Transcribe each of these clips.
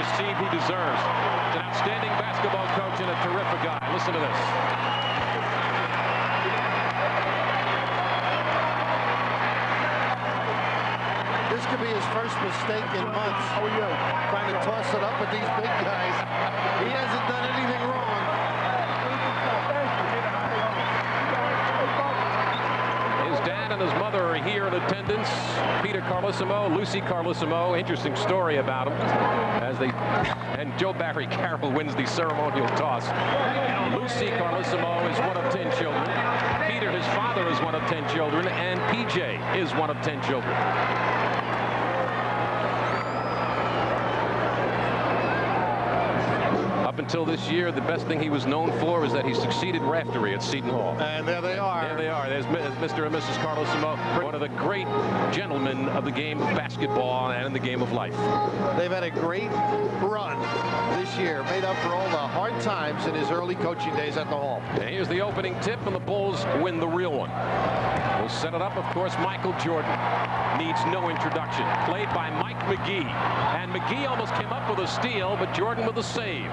this team he deserves. He's an outstanding basketball coach and a terrific guy. Listen to this. This could be his first mistake in months. Trying to toss it up at these big guys. He hasn't done anything wrong. His dad and his mother are here in attendance. Peter Carlesimo, Lucy Carlesimo. Interesting story about him. And Joe Barry Carroll wins the ceremonial toss. Lucy Carlesimo is one of 10 children. Peter, his father, is one of 10 children, and PJ is one of 10 children. Up until this year, the best thing he was known for was that he succeeded Raftery at Seton Hall. And there they are. There they are. There's Mr. and Mrs. Carlesimo, one of the great gentlemen of the game of basketball and in the game of life. They've had a great run this year, made up for all the hard times in his early coaching days at the Hall. And here's the opening tip, and the Bulls win the real one. We'll set it up, of course. Michael Jordan needs no introduction. Played by Mike McGee. And McGee almost came up with a steal, but Jordan with a save.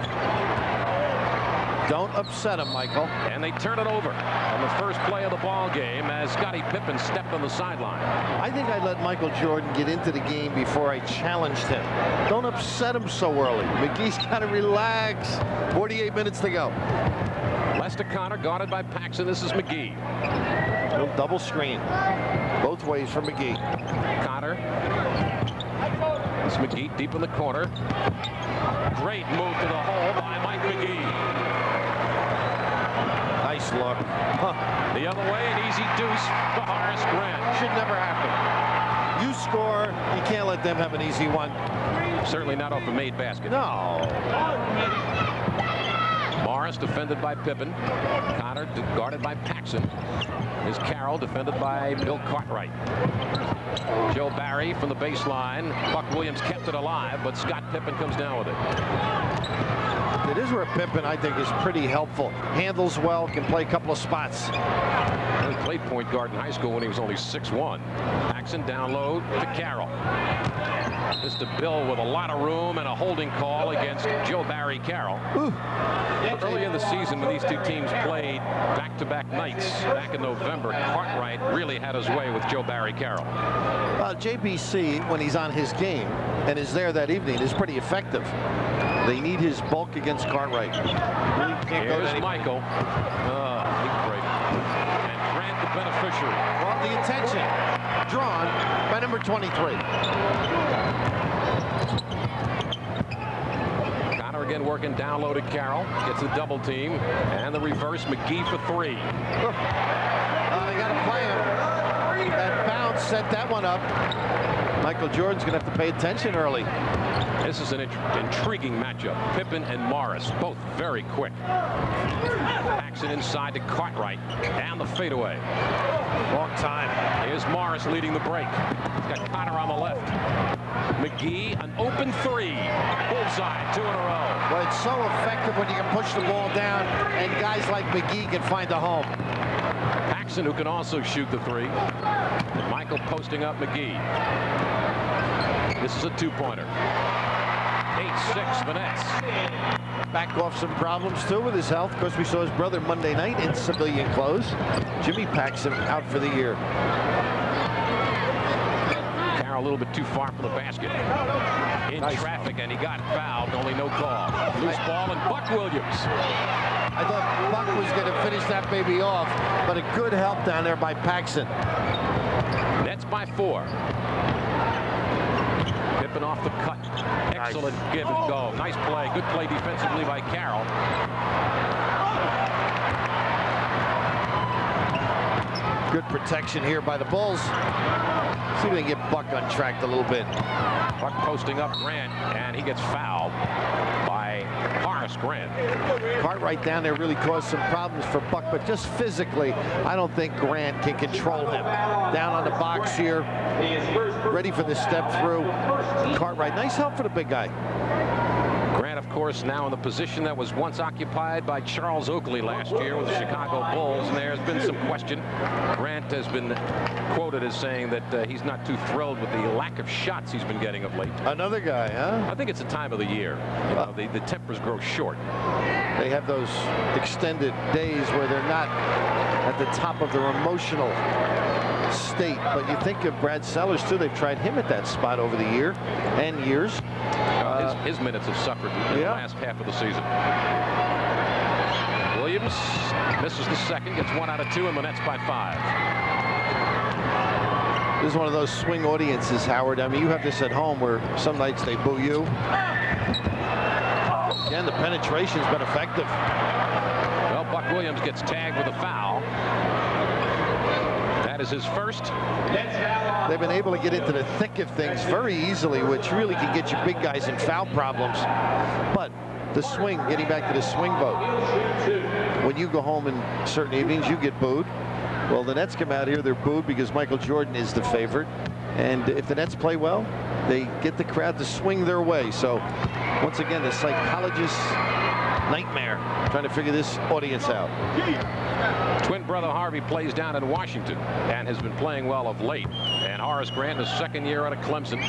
Don't upset him, Michael. And they turn it over on the first play of the ball game as Scottie Pippen stepped on the sideline. I think I let Michael Jordan get into the game before I challenged him. Don't upset him so early. McGee's got to relax. 48 minutes to go. Lester Connor guarded by Paxson. This is McGee. Little double screen. Both ways for McGee. Connor. It's McGee deep in the corner. Great move to the hole by Mike McGee. Nice look. The other way, an easy deuce for Horace Grant. Should never happen. You score, you can't let them have an easy one. Certainly not off a made basket. No. Morris defended by Pippen. Connor guarded by Paxson. Is Carroll defended by Bill Cartwright. Joe Barry from the baseline. Buck Williams kept it alive, but Scott Pippen comes down with it. It is where Pippen, I think, is pretty helpful. Handles well, can play a couple of spots. He played point guard in high school when he was only 6'1". Paxson down low to Carroll. Mr. Bill with a lot of room and a holding call against Joe Barry Carroll. Early in the season, when these two teams played back-to-back nights back in November, Cartwright really had his way with Joe Barry Carroll. JBC, when he's on his game and is there that evening, is pretty effective. They need his bulk against Cartwright. Really can't go Here's Michael. Big break. And Grant the beneficiary. Well, the attention drawn by number 23. Connor again working down low to Carroll. Gets a double team. And the reverse, McGee for three. They got to play him. That bounce set that one up. Michael Jordan's going to have to pay attention early. This is an intriguing matchup. Pippen and Morris, both very quick. Paxson inside to Cartwright. And the fadeaway. Long time. Here's Morris leading the break. He's got Connor on the left. McGee, an open three. Bullseye, 2 in a row. Well, it's so effective when you can push the ball down and guys like McGee can find a home. Paxson, who can also shoot the three. Michael posting up McGee. This is a two-pointer. 8-6 finesse. Back off some problems too with his health. Of course, we saw his brother Monday night in civilian clothes. Jimmy Paxson out for the year. Carroll a little bit too far from the basket. In traffic, and he got fouled. Only no call. Loose ball, and Buck Williams. I thought Buck was going to finish that baby off, but a good help down there by Paxson. Nets by 4. Pippen off the cut. Excellent give and go. Nice play. Good play defensively by Carroll. Good protection here by the Bulls. See if they can get Buck untracked a little bit. Buck posting up Grant, and he gets fouled by Horace Grant. Cartwright down there really caused some problems for Buck, but just physically, I don't think Grant can control him. Down on the box here, ready for the step through. Cartwright, nice help for the big guy. Grant, of course, now in the position that was once occupied by Charles Oakley last year with the Chicago Bulls, and there's been some question. Grant has been quoted as saying that he's not too thrilled with the lack of shots he's been getting of late. Another guy, huh? I think it's the time of the year. You know, the tempers grow short. They have those extended days where they're not at the top of their emotional state. But you think of Brad Sellers, too. They've tried him at that spot over the year and years. His minutes have suffered in the last half of the season. Williams misses the second, gets 1 out of 2, and the Nets by 5. This is one of those swing audiences, Howard. I mean, you have this at home where some nights they boo you. Again, the penetration's been effective. Well, Buck Williams gets tagged with a foul. That is his first. They've been able to get into the thick of things very easily, which really can get you big guys in foul problems. But the swing, getting back to the swing vote. When you go home in certain evenings, you get booed. Well, the Nets come out here, they're booed because Michael Jordan is the favorite. And if the Nets play well, they get the crowd to swing their way. So, once again, the psychologist's nightmare trying to figure this audience out. Twin brother Harvey plays down in Washington and has been playing well of late. And Horace Grant, his second year out of Clemson.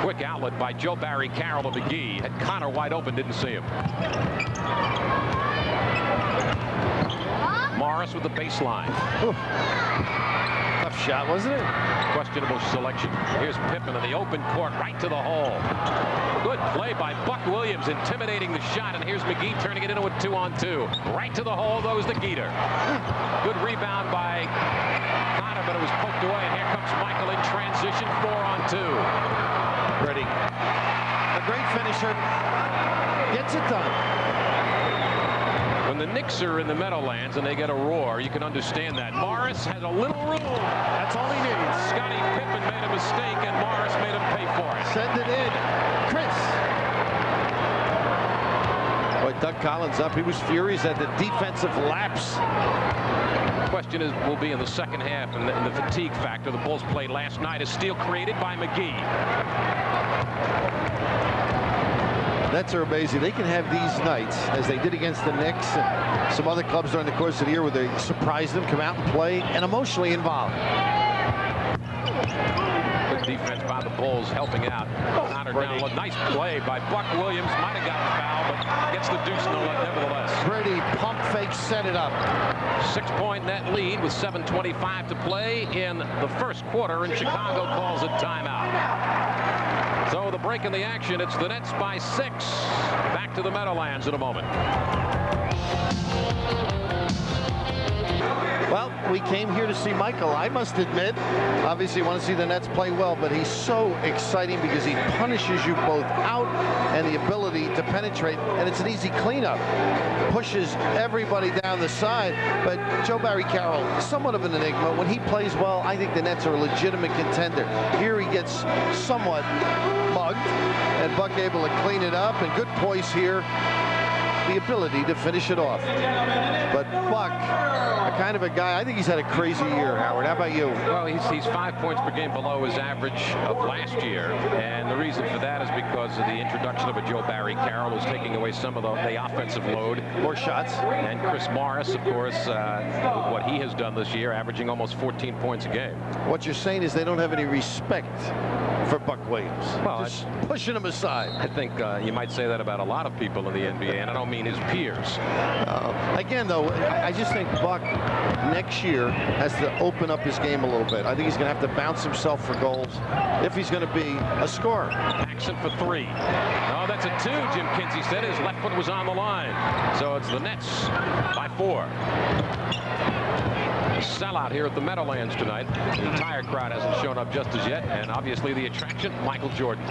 Quick outlet by Joe Barry Carroll of McGee. Had Connor wide open, didn't see him. Morris with the baseline. Ooh. Tough shot, wasn't it? Questionable selection. Here's Pippen in the open court, right to the hole. Good play by Buck Williams, intimidating the shot, and here's McGee turning it into a 2-on-2. Right to the hole goes the Geeter. Good rebound by Connor, but it was poked away, and here comes Michael in transition, 4-on-2. Ready. A great finisher. Gets it done. When the Knicks are in the Meadowlands and they get a roar, you can understand that. Morris has a little room. That's all he needs. Scottie Pippen made a mistake, and Morris made him pay for it. Send it in. Chris. Boy, Doug Collins up. He was furious at the defensive lapse. Question will be in the second half and the fatigue factor. The Bulls played last night. A steal created by McGee. Nets are amazing. They can have these nights, as they did against the Knicks and some other clubs during the course of the year, where they surprise them, come out and play, and emotionally involved. Good defense by the Bulls, helping out. Connor down low. Nice play by Buck Williams. Might have gotten foul, but gets the deuce nevertheless. Pretty pump fake, set it up. 6-point net lead with 7:25 to play in the first quarter, and Chicago calls a timeout. So the break in the action, it's the Nets by 6. Back to the Meadowlands in a moment. Well, we came here to see Michael. I must admit, obviously you want to see the Nets play well, but he's so exciting because he punishes you both out and the ability to penetrate, and it's an easy cleanup. Pushes everybody down the side, but Joe Barry Carroll, somewhat of an enigma. When he plays well, I think the Nets are a legitimate contender. Here he gets somewhat mugged, and Buck able to clean it up, and good poise here. The ability to finish it off. But Buck, a kind of a guy, I think he's had a crazy year, Howard. How about you? Well, he's 5 points per game below his average of last year, and the reason for that is because of the introduction of a Joe Barry Carroll, who's taking away some of the offensive load. More shots. And Chris Morris, of course, what he has done this year, averaging almost 14 points a game. What you're saying is they don't have any respect for Buck Williams. Well, just pushing him aside. I think you might say that about a lot of people in the NBA, and I don't mean his peers. Again, though, I just think Buck next year has to open up his game a little bit. I think he's going to have to bounce himself for goals if he's going to be a scorer. Paxson for 3. No, that's a 2, Jim Kinsey said. His left foot was on the line. So it's the Nets by 4. Sellout here at the Meadowlands tonight. The entire crowd hasn't shown up just as yet, and obviously the attraction, Michael Jordan.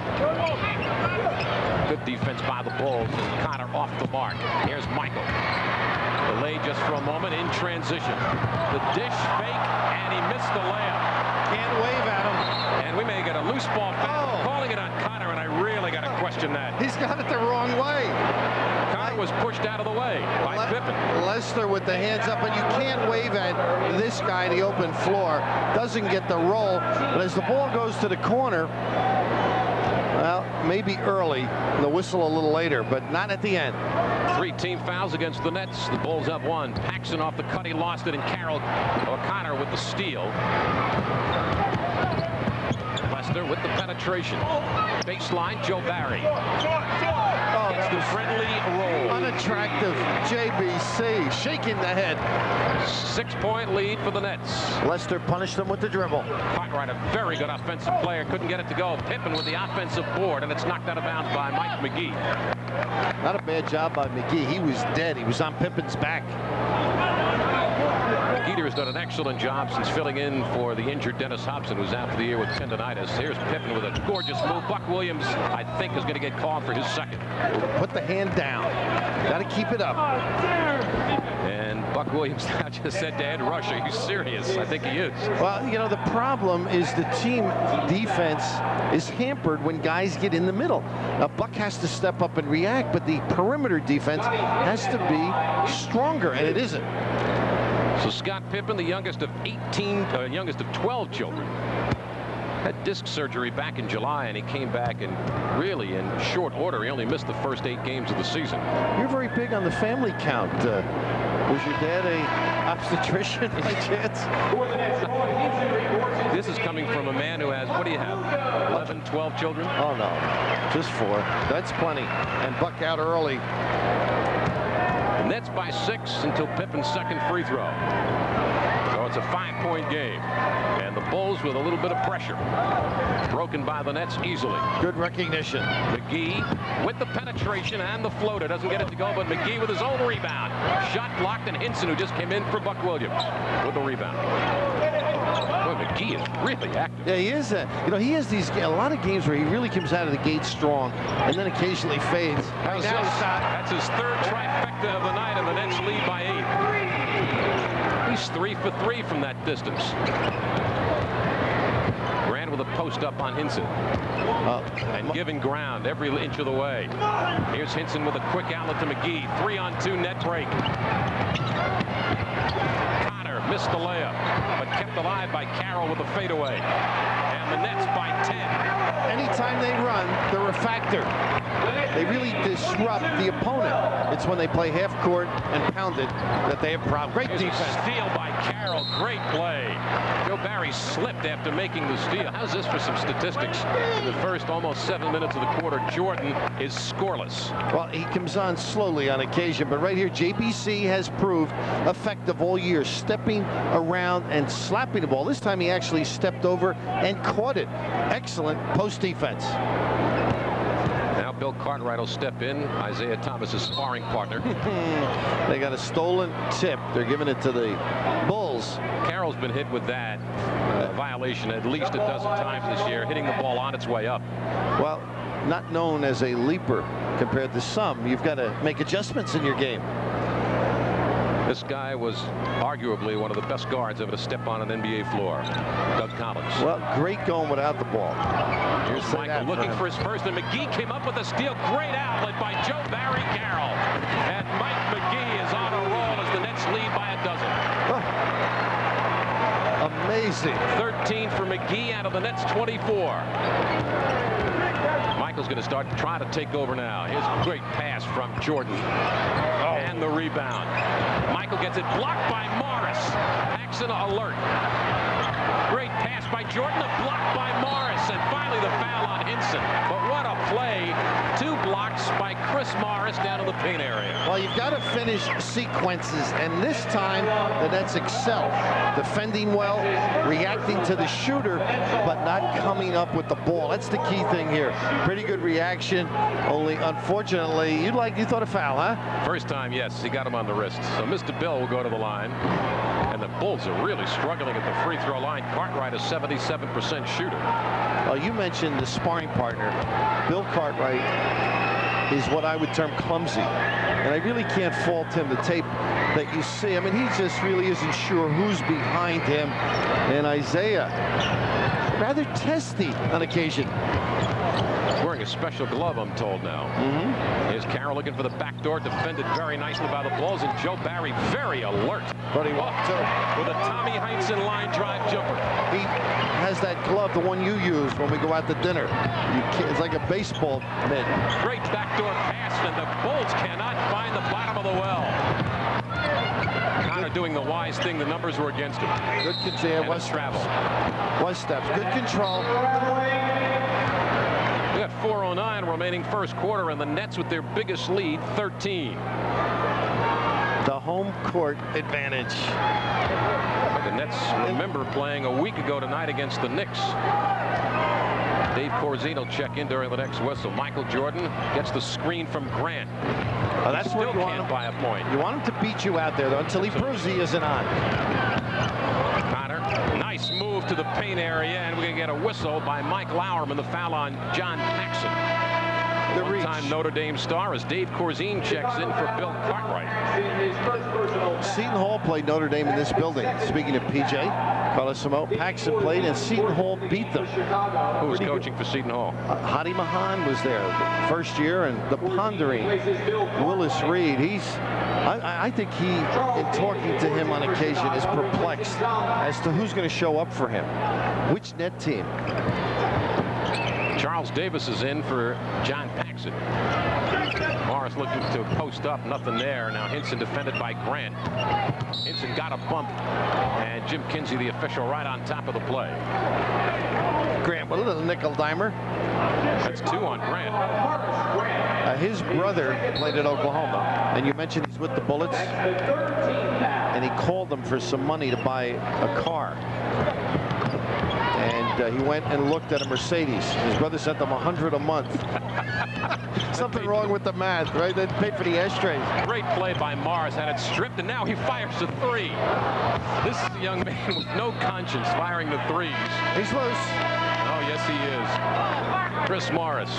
Good defense by the Bulls, and Connor off the mark. Here's Michael. Delayed just for a moment in transition. The dish fake, and he missed the layup. Can't wave at him. And we may get a loose ball foul. Calling it on Connor, and I really got to question that. He's got it the wrong way. Connor was pushed out of the way by Pippen. Lester with the hands up, and you can't wave at this guy in the open floor. Doesn't get the roll, but as the ball goes to the corner, Well, maybe early. The whistle a little later, but not at the end. 3 team fouls against the Nets. The Bulls have 1. Paxson off the cut. He lost it, and Carroll O'Connor with the steal. Lester with the penetration. Baseline, Joe Barry. Oh, It's the friendly roll. Unattractive JBC shaking the head. 6-point lead for the Nets. Lester punished them with the dribble. Cartwright, a very good offensive player, couldn't get it to go. Pippen with the offensive board, and it's knocked out of bounds by Mike McGee. Not a bad job by McGee. He was dead. He was on Pippen's back. Geeter has done an excellent job since filling in for the injured Dennis Hobson, who's out for the year with tendonitis. Here's Pippen with a gorgeous move. Buck Williams, I think, is going to get called for his second. Put the hand down. Got to keep it up. And Buck Williams now just said to Ed Rush, "Are you serious?" I think he is. Well, you know, the problem is the team defense is hampered when guys get in the middle. Now, Buck has to step up and react, but the perimeter defense has to be stronger, and it isn't. So Scott Pippen, the youngest of 12 children, had disc surgery back in July, and he came back and really in short order. He only missed the first 8 games of the season. You're very big on the family count. Was your dad a obstetrician by chance? This is coming from a man who has, what do you have, 11, 12 children? Oh, no, just 4. That's plenty. And Buck out early. The Nets by 6 until Pippen's second free throw. So it's a 5-point game. And the Bulls with a little bit of pressure. Broken by the Nets easily. Good recognition. McGee with the penetration and the floater. Doesn't get it to go, but McGee with his own rebound. Shot blocked, and Hinson, who just came in for Buck Williams, with the rebound. Boy, McGee is really active. Yeah, he is. You know, he has a lot of games where he really comes out of the gate strong and then occasionally fades. That's his third trifecta of the night, and the Nets lead by 8. He's 3 for 3 from that distance. Grant with a post up on Hinson. And giving ground every inch of the way. Here's Hinson with a quick outlet to McGee. 3-on-2 net break. Connor missed the layup, but kept alive by Carroll with a fadeaway. And the Nets by 10. Anytime they run, they're a factor. They really disrupt the opponent. It's when they play half court and pound it that they have problems. Great Here's defense. A steal by Carroll. Great play. Joe Barry slipped after making the steal. How's this for some statistics? In the first almost 7 minutes of the quarter, Jordan is scoreless. Well, he comes on slowly on occasion, but right here, JBC has proved effective all year, stepping around and slapping the ball. This time he actually stepped over and caught it. Excellent post defense. Now Bill Cartwright will step in, Isaiah Thomas's sparring partner. They got a stolen tip. They're giving it to the Bulls. Carroll's been hit with that violation at least a dozen times this year, hitting the ball on its way up. Well, not known as a leaper compared to some. You've got to make adjustments in your game. This guy was arguably one of the best guards ever to step on an NBA floor, Doug Collins. Well, great going without the ball. Here's Michael looking for his first, and McGee came up with a steal. Great outlet by Joe Barry Carroll. And Mike McGee is on a roll as the Nets lead by a dozen. Oh. Amazing. 13 for McGee out of the Nets 24. Michael's going to start trying to take over now. Here's a great pass from Jordan. And the rebound. Michael gets it blocked by Morris. Paxson alert. Great pass by Jordan, a block by Morris, and finally the foul on Hinson. But what a play. 2 blocks by Chris Morris down to the paint area. Well, you've got to finish sequences, and this time the Nets excel. Defending well, reacting to the shooter, but not coming up with the ball. That's the key thing here. Pretty good reaction, only unfortunately, you thought a foul, huh? First time, yes, he got him on the wrist. So Mr. Bill will go to the line. And the Bulls are really struggling at the free throw line. Cartwright is 77% shooter. Well, you mentioned the sparring partner. Bill Cartwright is what I would term clumsy. And I really can't fault him. The tape that you see, I mean, he just really isn't sure who's behind him. And Isaiah rather testy on occasion. He's wearing a special glove, I'm told now. Here's Carroll looking for the back door, defended very nicely by the Bulls, and Joe Barry very alert. But he walked with a Tommy Heinsohn line drive jumper. He has that glove, the one you use when we go out to dinner. It's like a baseball mitt. Great backdoor pass, and the Bulls cannot find the bottom of the well. Connor doing the wise thing. The numbers were against him. Good control. West travel. West steps. Good control. We got 4:09 remaining first quarter, and the Nets with their biggest lead, 13. The home court advantage. The Nets, remember, playing a week ago tonight against the Knicks. Dave Corzine will check in during the next whistle. Michael Jordan gets the screen from Grant. Oh, that's still what you want can't him buy a point. You want him to beat you out there, though, until he proves he isn't on. Connor, nice move to the paint area, and we're going to get a whistle by Mike Lauerman, the foul on John Paxson. The one-time Notre Dame star as Dave Corzine checks in for Bill Cartwright. Seton Hall played Notre Dame in this building. Speaking of PJ, Carlesimo, Paxson played, and Seton Hall beat them. Who was coaching for Seton Hall? Hadi Mahan was there the first year, and the pondering Willis Reed. I think he, in talking to him on occasion, is perplexed as to who's going to show up for him. Which net team? Charles Davis is in for John Paxson. Morris looking to post up, nothing there. Now Hinson defended by Grant. Hinson got a bump, and Jim Kinsey, the official, right on top of the play. Grant with a little nickel dimer. That's 2 on Grant. His brother played at Oklahoma, and you mentioned he's with the Bullets, and he called them for some money to buy a car. And he went and looked at a Mercedes. His brother sent them $100 a month. Something wrong with the math, right? They paid for the ashtrays. Great play by Morris, had it stripped, and now he fires a 3. This is a young man with no conscience firing the 3s. He's loose. Oh, yes, he is. Chris Morris.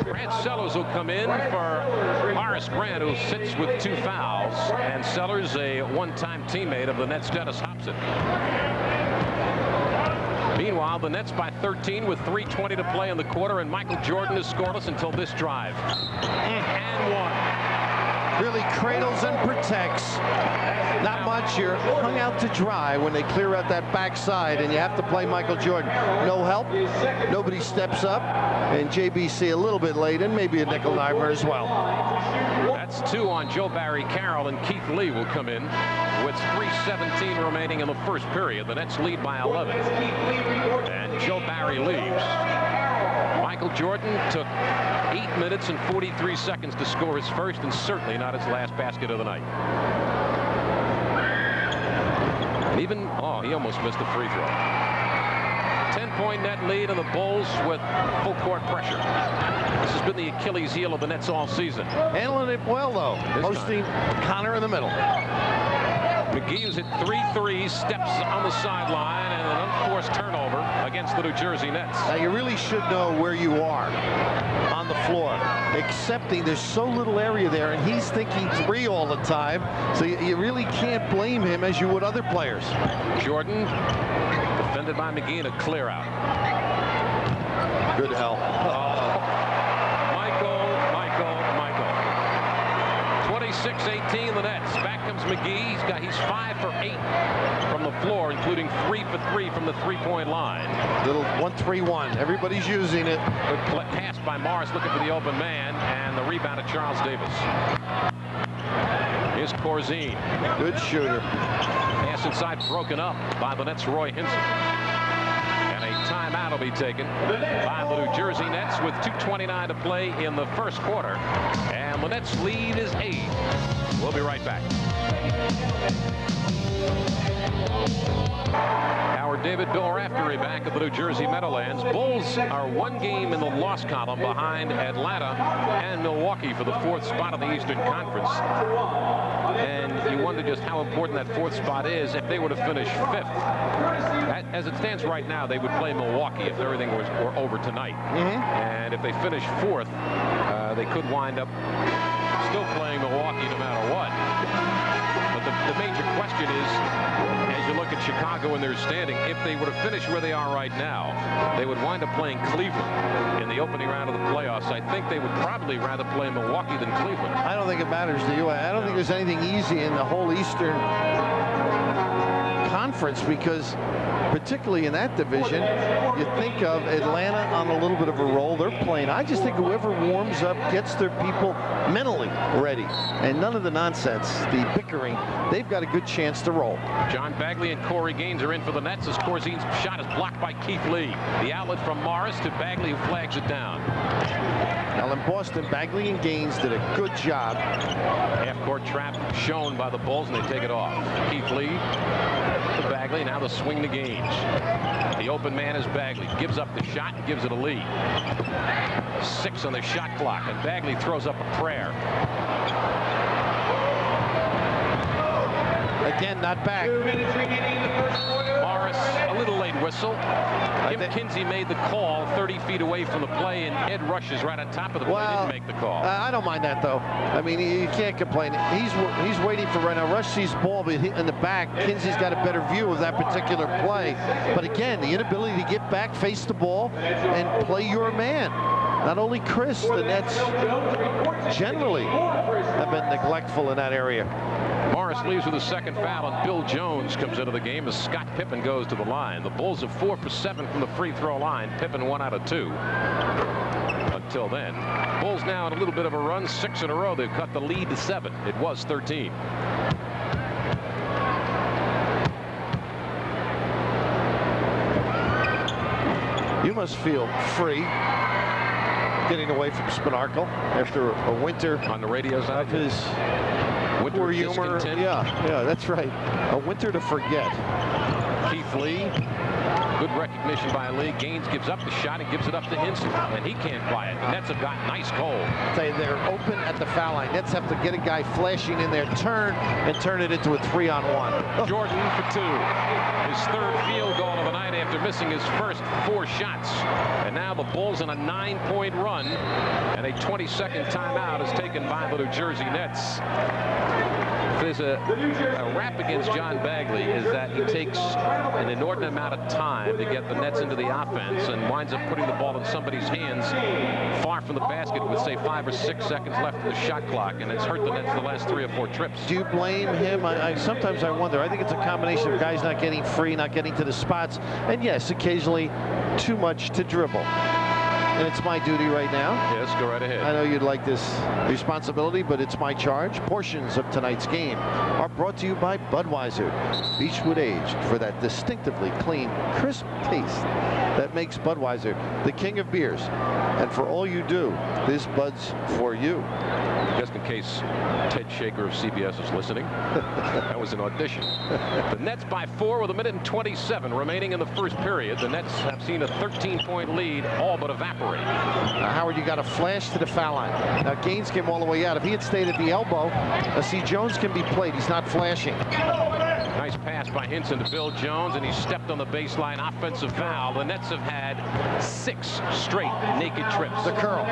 Grant Sellers will come in for Horace Grant, who sits with 2 fouls. And Sellers, a one-time teammate of the Nets' Dennis Hobson. Meanwhile, the Nets by 13 with 3:20 to play in the quarter, and Michael Jordan is scoreless until this drive. And 1. Really cradles and protects. Not much. You're hung out to dry when they clear out that backside, and you have to play Michael Jordan. No help. Nobody steps up. And JBC a little bit late, and maybe a nickel dimer as well. That's 2 on Joe Barry Carroll, and Keith Lee will come in with 3:17 remaining in the first period. The Nets lead by 11. And Joe Barry leaves. Michael Jordan took 8 minutes and 43 seconds to score his first, and certainly not his last basket of the night. And even, he almost missed a free throw. 10-point net lead, and the Bulls with full court pressure. This has been the Achilles heel of the Nets all season. Handling it well, though. Posting Connor in the middle. McGee, who's hit 3 threes, steps on the sideline, and an unforced turnover against the New Jersey Nets. Now, you really should know where you are on the floor, accepting there's so little area there, and he's thinking 3 all the time, so you really can't blame him as you would other players. Jordan, defended by McGee, in a clear out. Good help. Michael. 26-18 the Nets. Back comes McGee. He's 5 for 8 from the floor, including 3 for 3 from the three-point line. Little 1-3-1. Everybody's using it. Good pass by Morris looking for the open man, and the rebound of Charles Davis. Here's Corzine. Good shooter. Pass inside, broken up by the Nets' Roy Hinson. And a timeout will be taken by the New Jersey Nets with 2:29 to play in the first quarter. And the Nets' lead is 8. We'll be right back. Howard David, Bill Raftery back at the New Jersey Meadowlands. Bulls are 1 game in the loss column behind Atlanta and Milwaukee for the 4th spot in the Eastern Conference. And you wonder just how important that 4th spot is if they were to finish 5th. As it stands right now, they would play Milwaukee if everything were over tonight. And if they finish 4th, they could wind up They're still playing Milwaukee no matter what. But the major question is, as you look at Chicago in their standing, if they were to finish where they are right now, they would wind up playing Cleveland in the opening round of the playoffs. I think they would probably rather play Milwaukee than Cleveland. I don't think it matters to you. I don't think there's anything easy in the whole Eastern Conference, because particularly in that division, you think of Atlanta on a little bit of a roll. They're playing. I just think whoever warms up, gets their people mentally ready, and none of the nonsense, the bickering, they've got a good chance to roll. John Bagley and Corey Gaines are in for the Nets as Corzine's shot is blocked by Keith Lee. The outlet from Morris to Bagley, who flags it down. Now in Boston, Bagley and Gaines did a good job. Half-court trap shown by the Bulls, and they take it off. Keith Lee to Bagley, now the swing to Gaines. The open man is Bagley. Gives up the shot and gives it a lead. 6 on the shot clock, and Bagley throws up a prayer. Again, not back. Morris, a little late whistle. Kim Kinsey made the call 30 feet away from the play, and Ed rushes right on top of the play. Didn't make the call. I don't mind that, though. I mean, you can't complain. He's waiting for right now. Rush sees ball, but in the back, Kinsey's got a better view of that particular play. But again, the inability to get back, face the ball, and play your man. Not only Chris, the Nets generally have been neglectful in that area. Morris leaves with a second foul, and Bill Jones comes into the game as Scott Pippen goes to the line. The Bulls are 4 for 7 from the free throw line. Pippen 1 out of 2. Until then, Bulls now on a little bit of a run, 6 in a row. They've cut the lead to 7. It was 13. You must feel free getting away from Spinarkle after a winter on the radio side of his winter humor. Yeah, that's right. A winter to forget. Keith Lee, good recognition by Lee. Gaines gives up the shot and gives it up to Hinson, and he can't buy it. The Nets have got nice cold. They're open at the foul line. Nets have to get a guy flashing in there, turn it into a 3-on-1. Jordan for 2. His 3rd field goal of the night after missing his first 4 shots. And now the Bulls on a 9-point run, and a 20-second timeout is taken by the New Jersey Nets. There's a rap against John Bagley is that he takes an inordinate amount of time to get the Nets into the offense and winds up putting the ball in somebody's hands far from the basket with, say, 5 or 6 seconds left in the shot clock, and it's hurt the Nets the last 3 or 4 trips. Do you blame him? Sometimes I wonder. I think it's a combination of guys not getting free, not getting to the spots, and yes, occasionally too much to dribble. And it's my duty right now. Yes, go right ahead. I know you'd like this responsibility, but it's my charge. Portions of tonight's game are brought to you by Budweiser. Beechwood aged for that distinctively clean, crisp taste that makes Budweiser the king of beers. And for all you do, this Bud's for you. Just in case Ted Shaker of CBS is listening, that was an audition. The Nets by 4 with 1:27 remaining in the first period. The Nets have seen a 13-point lead all but evaporate. Howard, you got a flash to the foul line. Now Gaines came all the way out. If he had stayed at the elbow, see, Jones can be played. He's not flashing. Nice pass by Hinson to Bill Jones, and he stepped on the baseline. Offensive foul. The Nets have had 6 straight naked trips. The curl.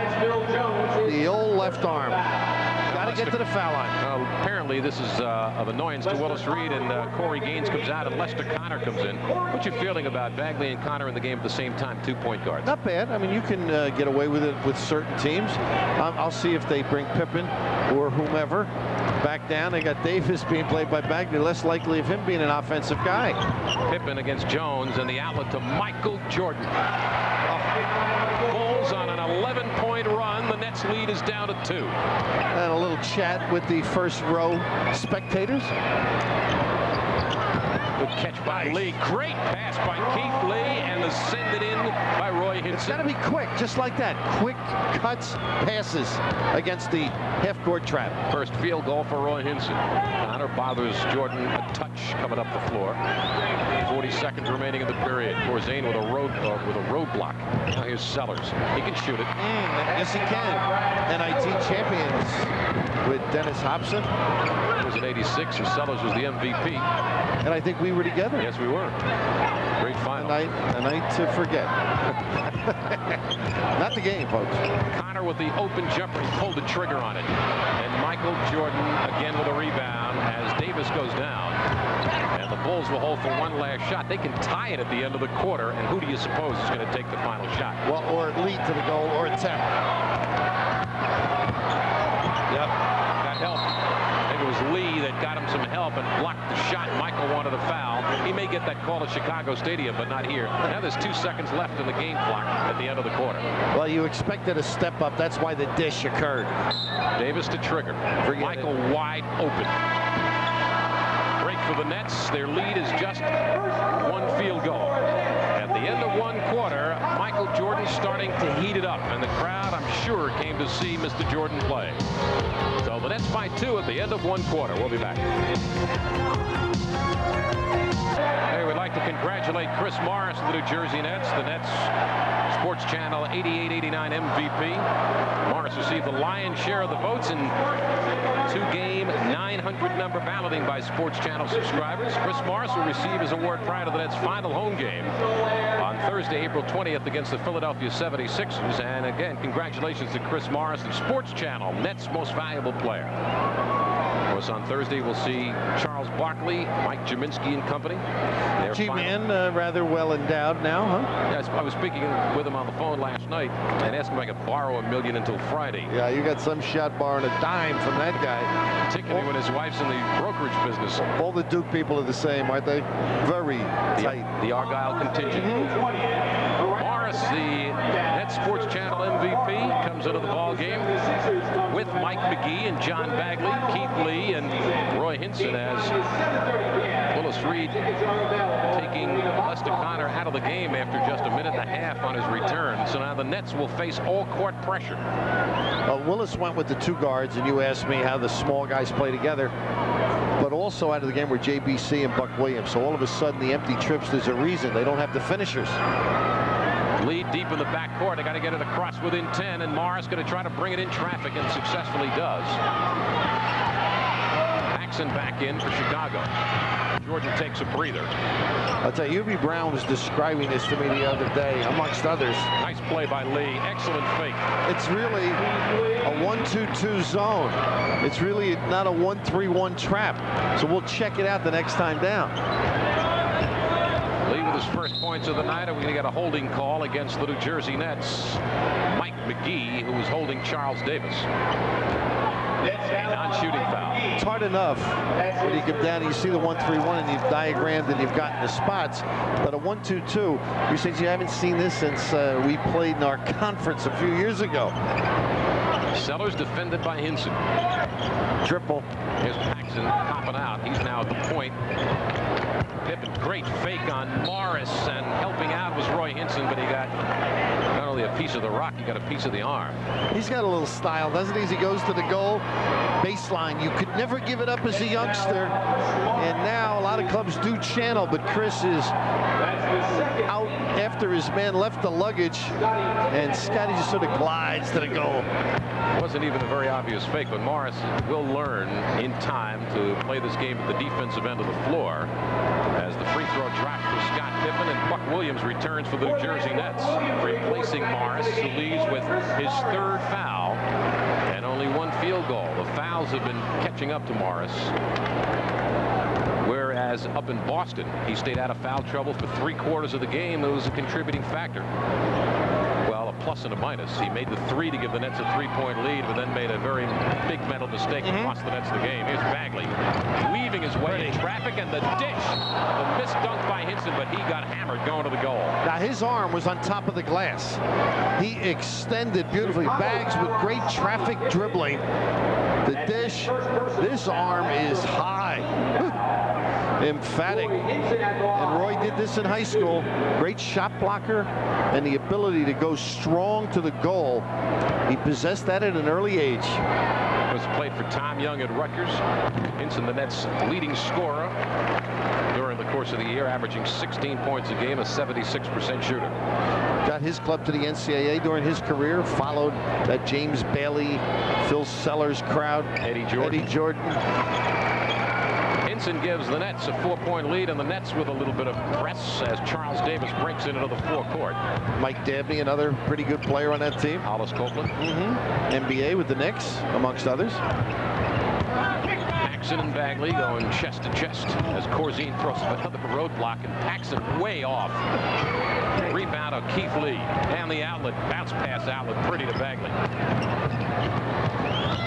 The old left arm. Got to get to the foul line. Apparently, this is of annoyance to Willis Reed, and Corey Gaines comes out, and Lester Connor comes in. What's your feeling about Bagley and Connor in the game at the same time, 2-point guards? Not bad. I mean, you can get away with it with certain teams. I'll see if they bring Pippen or whomever back down. They got Davis being played by Bagley. Less likely of him being an offensive guy. Pippen against Jones, and the outlet to Michael Jordan. Bulls on an 11-point run. The Nets lead is down to 2. And a little chat with the first row spectators. Good catch by Lee. Great pass by Keith Lee, and the send it in by Roy Hinson. It's got to be quick, just like that. Quick cuts, passes against the half-court trap. First field goal for Roy Hinson. Connor bothers Jordan a touch coming up the floor. 40 seconds remaining in the period. Corzine with a roadblock. Now here's Sellers. He can shoot it. Yes, he can. NIT champions with Dennis Hobson. It was in '86, and Sellers was the MVP. And I think we were together. Yes, we were. Great final. A night to forget. Not the game, folks. Connor with the open jumper. He pulled the trigger on it. And Michael Jordan again with a rebound as Davis goes down. And the Bulls will hold for one last shot. They can tie it at the end of the quarter. And who do you suppose is going to take the final shot? Well, or lead to the goal or attempt. Yep, got help. I think it was Lee that got him some help and blocked the shot. Michael wanted a foul. He may get that call at Chicago Stadium, but not here. Now there's 2 seconds left in the game clock at the end of the quarter. Well, you expected a step up. That's why the dish occurred. Davis to trigger. Michael wide open. Break for the Nets. Their lead is just one field goal. At the end of one quarter, Michael Jordan starting to heat it up, and the crowd, I'm sure, came to see Mr. Jordan play. So the Nets by 2 at the end of one quarter. We'll be back. Hey, we'd like to congratulate Chris Morris of the New Jersey Nets, the Nets Sports Channel 88-89 MVP. Morris received the lion's share of the votes in 2-game 900 number balloting by Sports Channel subscribers. Chris Morris will receive his award prior to the Nets' final home game on Thursday, April 20th against the Philadelphia 76ers. And again, congratulations to Chris Morris, the Sports Channel Nets' most valuable player. Of course, on Thursday, we'll see Charles Barkley, Mike Jaminski and company. G-Man, rather well endowed now, huh? Yes, I was speaking with him on the phone last night and asked him if I could borrow $1 million until Friday. Yeah, you got some shot borrowing a dime from that guy. Particularly when his wife's in the brokerage business. All the Duke people are the same, aren't they? Very tight. The Argyle contingent. Morris, the Nets Sports Channel MVP, comes into the ball game with Mike McGee and John Bagley, Keith Lee, and Roy Hinson as Willis Reed taking Lester Connor out of the game after just a minute and a half on his return. So now the Nets will face all court pressure. Willis went with the 2 guards, and you asked me how the small guys play together. But also out of the game were JBC and Buck Williams. So all of a sudden, the empty trips, there's a reason. They don't have the finishers. Lead deep in the backcourt. They got to get it across within 10, and Morris going to try to bring it in traffic and successfully does. Paxson back in for Chicago. Jordan takes a breather. I'll tell you, Hubie Brown was describing this to me the other day, amongst others. Nice play by Lee. Excellent fake. It's really a 1-2-2 zone. It's really not a 1-3-1 trap. So we'll check it out the next time down. Lee with his first points of the night. Are we going to get a holding call against the New Jersey Nets? Mike McGee, who was holding Charles Davis. Non-shooting foul. It's hard enough when you come down and you see the 1-3-1 and you've diagrammed and you've gotten the spots. But a 1-2-2, you say you haven't seen this since we played in our conference a few years ago. Sellers defended by Hinson. Triple. Here's Paxson popping out. He's now at the point. Pippen, great fake on Morris, and helping out was Roy Hinson, but he got not only a piece of the rock, he got a piece of the arm. He's got a little style, doesn't he? As he goes to the goal, baseline. You could never give it up as a youngster, and now a lot of clubs do channel, but Chris is out after his man left the luggage, and Scotty just sort of glides to the goal. It wasn't even a very obvious fake, but Morris will learn in time to play this game at the defensive end of the floor as the free throw drops for Scott Pippen, and Buck Williams returns for the New Jersey Nets, replacing Morris, who leads with his 3rd foul and only 1 field goal. The fouls have been catching up to Morris, whereas up in Boston, he stayed out of foul trouble for 3/4 of the game. It was a contributing factor. Well, a plus and a minus. He made the 3 to give the Nets a 3-point lead, but then made a very big mental mistake and cost the Nets the game. Here's Bagley weaving his way in traffic, and the dish. The missed dunk by Hinson, but he got hammered going to the goal. Now his arm was on top of the glass. He extended beautifully. Bags with great traffic dribbling. The dish, this arm is high. Emphatic. And Roy did this in high school. Great shot blocker and the ability to go strong to the goal. He possessed that at an early age. Was played for Tom Young at Rutgers. Hinson, the Nets' leading scorer during the course of the year, averaging 16 points a game, a 76% shooter. Got his club to the NCAA during his career, followed that James Bailey, Phil Sellers crowd. Eddie Jordan. Hinson gives the Nets a 4-point lead, and the Nets with a little bit of press as Charles Davis breaks into the forecourt. Mike Dabney, another pretty good player on that team. Hollis Copeland. NBA with the Knicks, amongst others. Paxson and Bagley going chest to chest as Corzine throws another roadblock, and Paxson way off. Rebound of Keith Lee, and the outlet, bounce pass outlet, pretty to Bagley.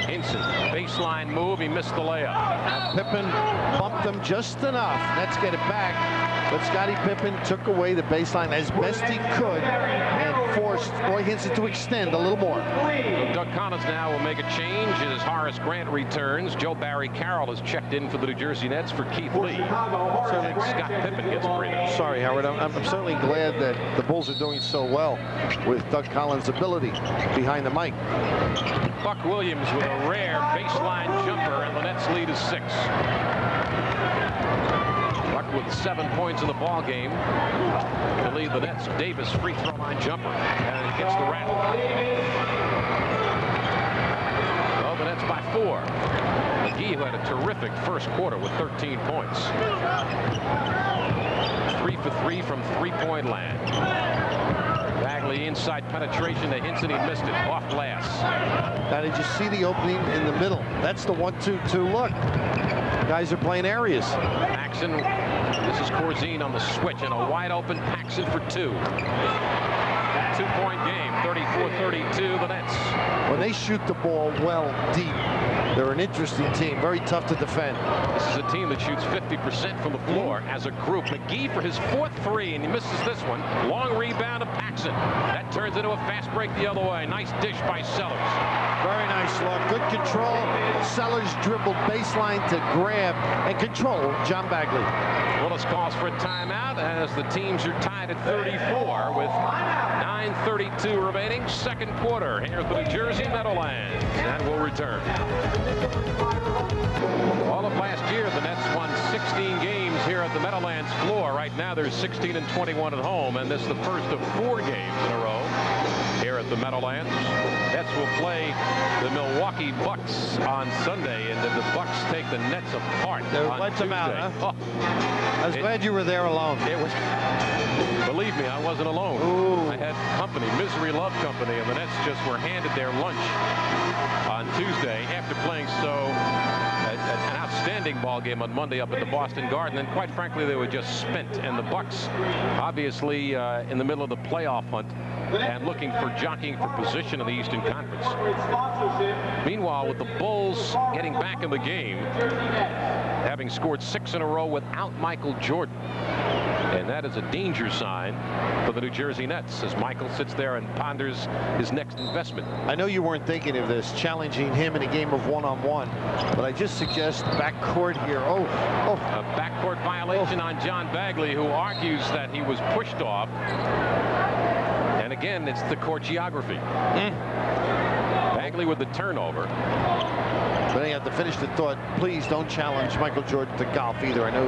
Hinson, baseline move, he missed the layup. Pippen bumped them just enough. Nets get it back, but Scottie Pippen took away the baseline as best he could and forced Roy Hinson to extend a little more. So Doug Collins now will make a change as Horace Grant returns. Joe Barry Carroll has checked in for the New Jersey Nets for Keith Lee. Certainly Scott Pippen gets a breather. Sorry, Howard. I'm certainly glad that the Bulls are doing so well with Doug Collins' ability behind the mic. Buck Williams with a rare baseline jumper, and the Nets lead is 6. Buck with 7 points in the ball game to lead the Nets. Davis free throw line jumper, and he gets the rattle. Well, the Nets by 4. McGee, who had a terrific first quarter with 13 points. 3 for 3 from three-point land. Bagley inside penetration to Hinson. He missed it off glass. Now, did you see the opening in the middle? That's the 1-2-2 look. Guys are playing areas. Paxson, this is Corzine on the switch, and a wide open Paxson for 2. 2-point game, 34-32, the Nets. When they shoot the ball well deep, they're an interesting team, very tough to defend. This is a team that shoots 50% from the floor as a group. McGee for his 4th 3, and he misses this one. Long rebound of Paxson. That turns into a fast break the other way. Nice dish by Sellers. Very nice look. Good control. Sellers dribbled baseline to grab and control John Bagley. Willis calls for a timeout as the teams are tied at 34 with 9:32 remaining. Second quarter here at the New Jersey Meadowlands, and we'll return. All of last year, the Nets won 16 games here at the Meadowlands floor. Right now, they're 16-21 at home, and this is the first of 4 games in a row here at the Meadowlands. Nets will play the Milwaukee Bucks on Sunday, and the Bucks take the Nets apart on Let them out, Tuesday. huh? I was glad you were there alone. It was. Believe me, I wasn't alone. Ooh. I had company, misery love company, and the Nets just were handed their lunch on Tuesday after playing an outstanding ball game on Monday up at the Boston Garden, and quite frankly, they were just spent. And the Bucks, obviously, in the middle of the playoff hunt and looking for jockeying for position in the Eastern Conference. Meanwhile, with the Bulls getting back in the game, having scored 6 in a row without Michael Jordan. And that is a danger sign for the New Jersey Nets as Michael sits there and ponders his next investment. I know you weren't thinking of this, challenging him in a game of one-on-one, but I just suggest backcourt here. A backcourt violation on John Bagley, who argues that he was pushed off. And again, it's the court geography. Bagley with the turnover. But anyhow, to finish the thought, please don't challenge Michael Jordan to golf either. I know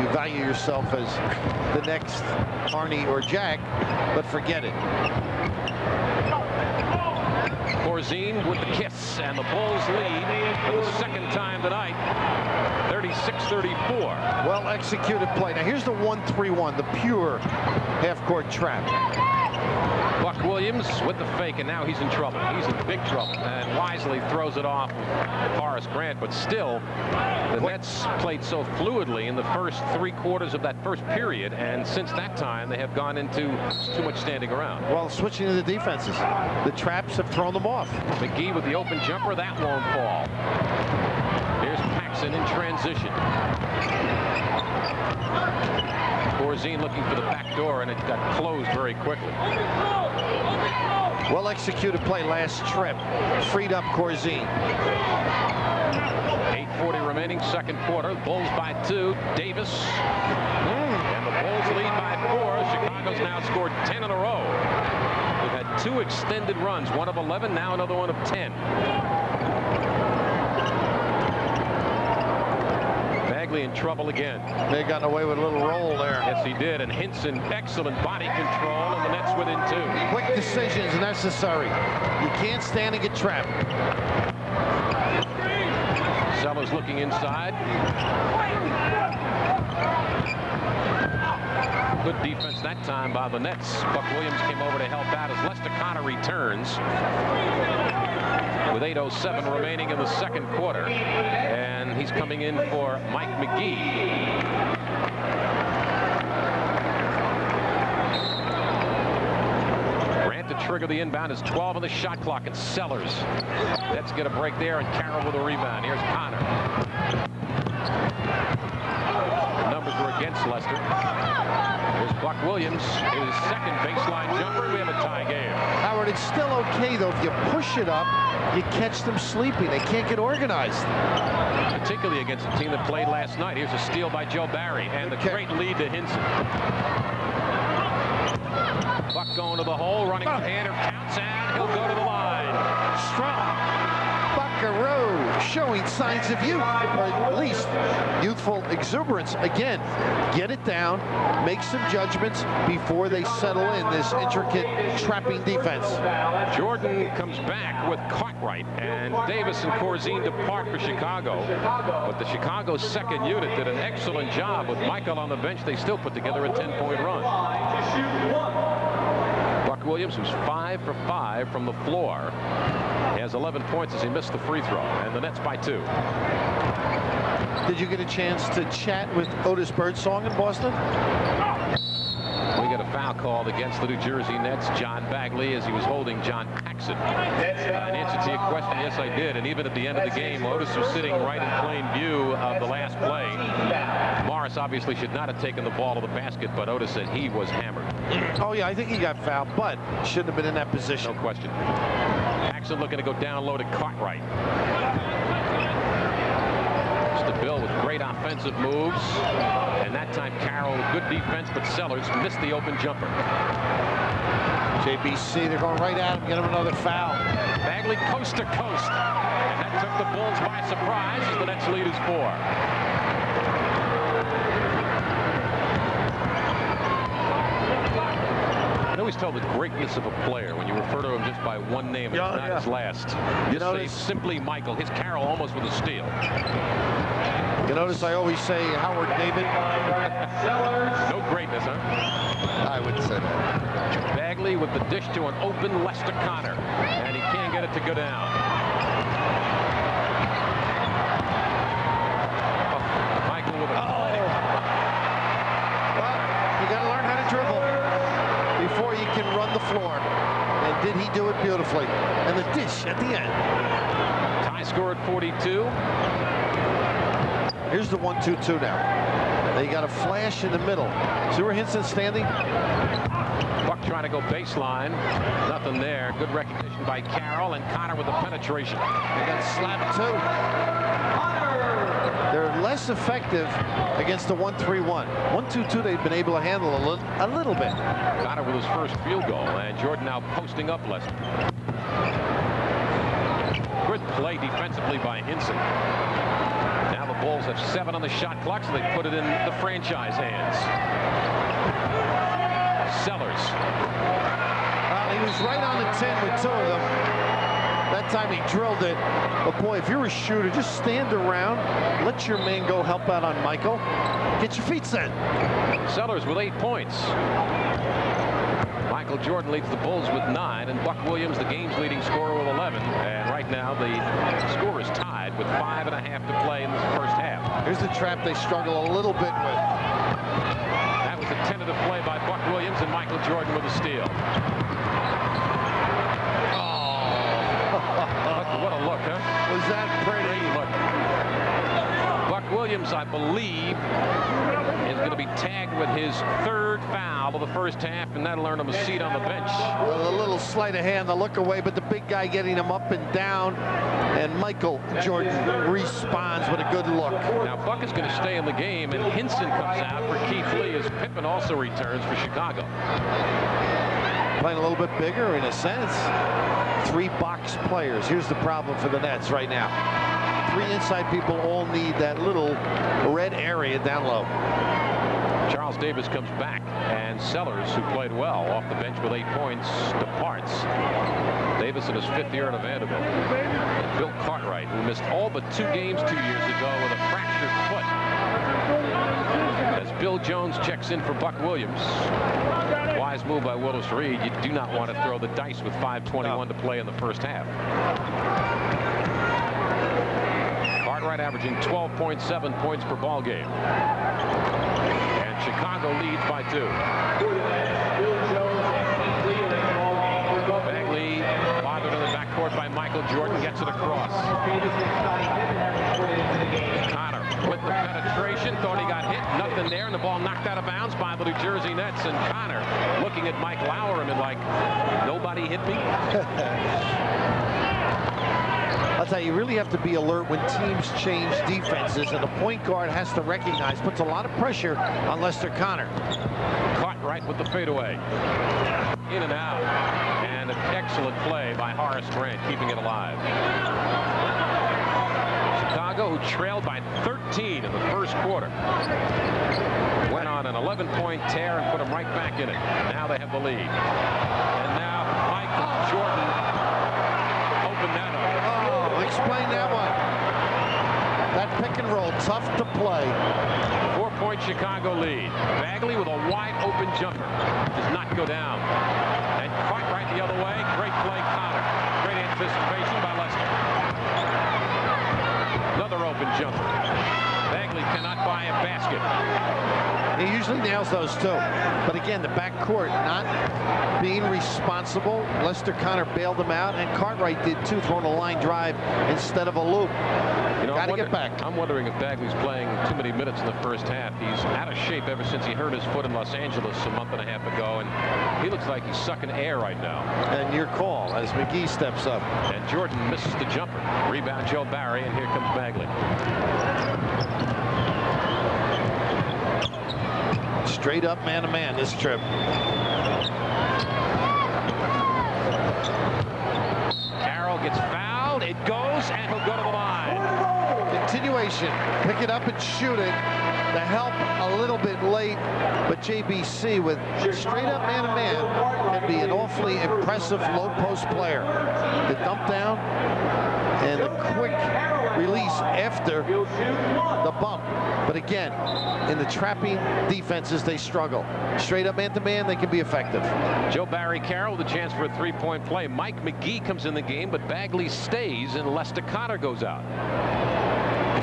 you value yourself as the next Arnie or Jack, but forget it. Corzine with the kiss, and the Bulls lead for the second time tonight, 36-34. Well executed play. Now here's the 1-3-1, the pure half-court trap. Buck Williams with the fake, and now he's in trouble. He's in big trouble, and wisely throws it off Horace Grant, but still, the Nets played so fluidly in the first 3 quarters of that first period, and since that time, they have gone into too much standing around. Well, switching to the defenses. The traps have thrown them off. McGee with the open jumper, that won't fall. Here's Paxson in transition. Corzine looking for the back door, and it got closed very quickly. Well executed play last trip. Freed up Corzine. 8:40 remaining, second quarter. Bulls by 2. Davis. And the Bulls lead by 4. Chicago's now scored 10 in a row. They've had 2 extended runs, one of 11, now another one of 10. Bagley in trouble again. They got away with a little roll there. Yes, he did. And Hinson, excellent body control, and the Nets within 2. Quick decisions necessary. You can't stand and get trapped. Sellers looking inside. Good defense that time by the Nets. Buck Williams came over to help out as Lester Connor returns with 8:07 remaining in the second quarter. And he's coming in for Mike McGee. Grant to trigger the inbound is 12 on the shot clock, and Sellers. Let's get a break there, and Carroll with a rebound. Here's Connor. The numbers were against Lester. Here's Buck Williams, his second baseline jumper. We have a tie game. Howard, it's still okay, though. If you push it up, you catch them sleeping. They can't get organized. Particularly against a team that played last night. Here's a steal by Joe Barry, and the great lead to Hinson. Buck going to the hole, running with Tanner, counts, and he'll go to the line. Strong. Buckaroo showing signs of youth, or at least youthful exuberance. Again, get it down, make some judgments before they settle in this intricate trapping defense. Jordan comes back with Cartwright, and Davis and Corzine depart for Chicago. But the Chicago second unit did an excellent job with Michael on the bench. They still put together a 10-point run. Buck Williams, who's 5 for 5 from the floor, he has 11 points as he missed the free throw, and the Nets by 2. Did you get a chance to chat with Otis Birdsong in Boston? We get a foul called against the New Jersey Nets. John Bagley, as he was holding John Paxson. In answer to your question, yes, I did. And even at the end of the game, Otis was sitting right in plain view of the last play. Morris obviously should not have taken the ball to the basket, but Otis said he was hammered. Oh, yeah, I think he got fouled, but shouldn't have been in that position. No question. Paxson looking to go down low to Cartwright. Bill with great offensive moves, and that time Carroll with good defense, but Sellers missed the open jumper. JBC, they're going right at him, get him another foul. Bagley coast to coast, and that took the Bulls by surprise as the Nets lead is 4. I always tell the greatness of a player when you refer to him just by one name and not his last. You say simply Michael. His Carroll almost with a steal. You notice I always say Howard David. No greatness, huh? I would say that. Bagley with the dish to an open Lester Connor, and he can't get it to go down. Michael with a clinic. Well, you got to learn how to dribble before you can run the floor. And did he do it beautifully? And the dish at the end. Tie score at 42. Here's the 1-2-2 now. They got a flash in the middle. See where Hinson's standing? Buck trying to go baseline. Nothing there. Good recognition by Carroll, and Connor with the penetration. They got slapped too. They're less effective against the 1-3-1. 1-2-2 they've been able to handle a little bit. Connor with his first field goal, and Jordan now posting up Lester. Good play defensively by Hinson. Now the Bulls have 7 on the shot clock, so they put it in the franchise hands. Sellers. He was right on the 10 with 2 of them. That time he drilled it. But boy, if you're a shooter, just stand around, let your man go help out on Michael. Get your feet set. Sellers with 8 points. Michael Jordan leads the Bulls with 9, and Buck Williams, the game's leading scorer, with 11. And right now, the score is tied with 5.5 to play in this first half. Here's the trap they struggle a little bit with. That was a tentative play by Buck Williams, and Michael Jordan with a steal. What a look, huh? Was that pretty? Great look. Buck Williams, I believe, is going to be tagged with his 3rd foul of the first half, and that'll earn him a seat on the bench. Well, a little sleight of hand, the look away, but the big guy getting him up and down, and Michael Jordan responds with a good look. Now, Buck is going to stay in the game, and Hinson comes out for Keith Lee as Pippen also returns for Chicago. Playing a little bit bigger in a sense. 3 box players. Here's the problem for the Nets right now. 3 inside people all need that little red area down low. Charles Davis comes back, and Sellers, who played well off the bench with 8 points, departs. Davis in his 5th year at Vanderbilt. And Bill Cartwright, who missed all but 2 games 2 years ago with a fractured foot. As Bill Jones checks in for Buck Williams. Wise move by Willis Reed. You do not want to throw the dice with 5:21 to play in the first half. Cartwright averaging 12.7 points per ball game. And Chicago leads by 2. Bagley bothered in the backcourt by Michael Jordan, gets it across. Connor with the penetration, thought he got hit, nothing there, and the ball knocked out of bounds by the New Jersey Nets. And Connor looking at Mike Lauerman and like, nobody hit me. I'll tell you, you really have to be alert when teams change defenses, and the point guard has to recognize, puts a lot of pressure on Lester Connor. Cartwright with the fadeaway. In and out. And an excellent play by Horace Grant, keeping it alive. Chicago, who trailed by 13 in the first quarter, went on an 11-point tear and put them right back in it. Now they have the lead. And now Michael Jordan opened that up. Oh, explain that one. That pick and roll, tough to play. 4-point Chicago lead. Bagley with a wide open jumper. Does not go down. And Cartwright the other way. Great play, Connor. Great anticipation by Lester. Another open jumper. Bagley cannot buy a basket. He usually nails those too. But again, the backcourt not being responsible. Lester Connor bailed him out, and Cartwright did too, throwing a line drive instead of a loop. You know, Got to get back. I'm wondering if Bagley's playing too many minutes in the first half. He's out of shape ever since he hurt his foot in Los Angeles a month and a half ago, and he looks like he's sucking air right now. And your call as McGee steps up. And Jordan misses the jumper. Rebound Joe Barry, and here comes Bagley. Straight up man-to-man this trip. Carroll gets fouled. It goes, and he'll go to the line. Continuation. Pick it up and shoot it. The help a little bit late, but JBC with straight up man-to-man can be an awfully impressive low post player. The dump down and the quick release after the bump. But again, in the trapping defenses, they struggle. Straight up man-to-man, they can be effective. Joe Barry Carroll with a chance for a 3-point play. Mike McGee comes in the game, but Bagley stays, and Lester Connor goes out.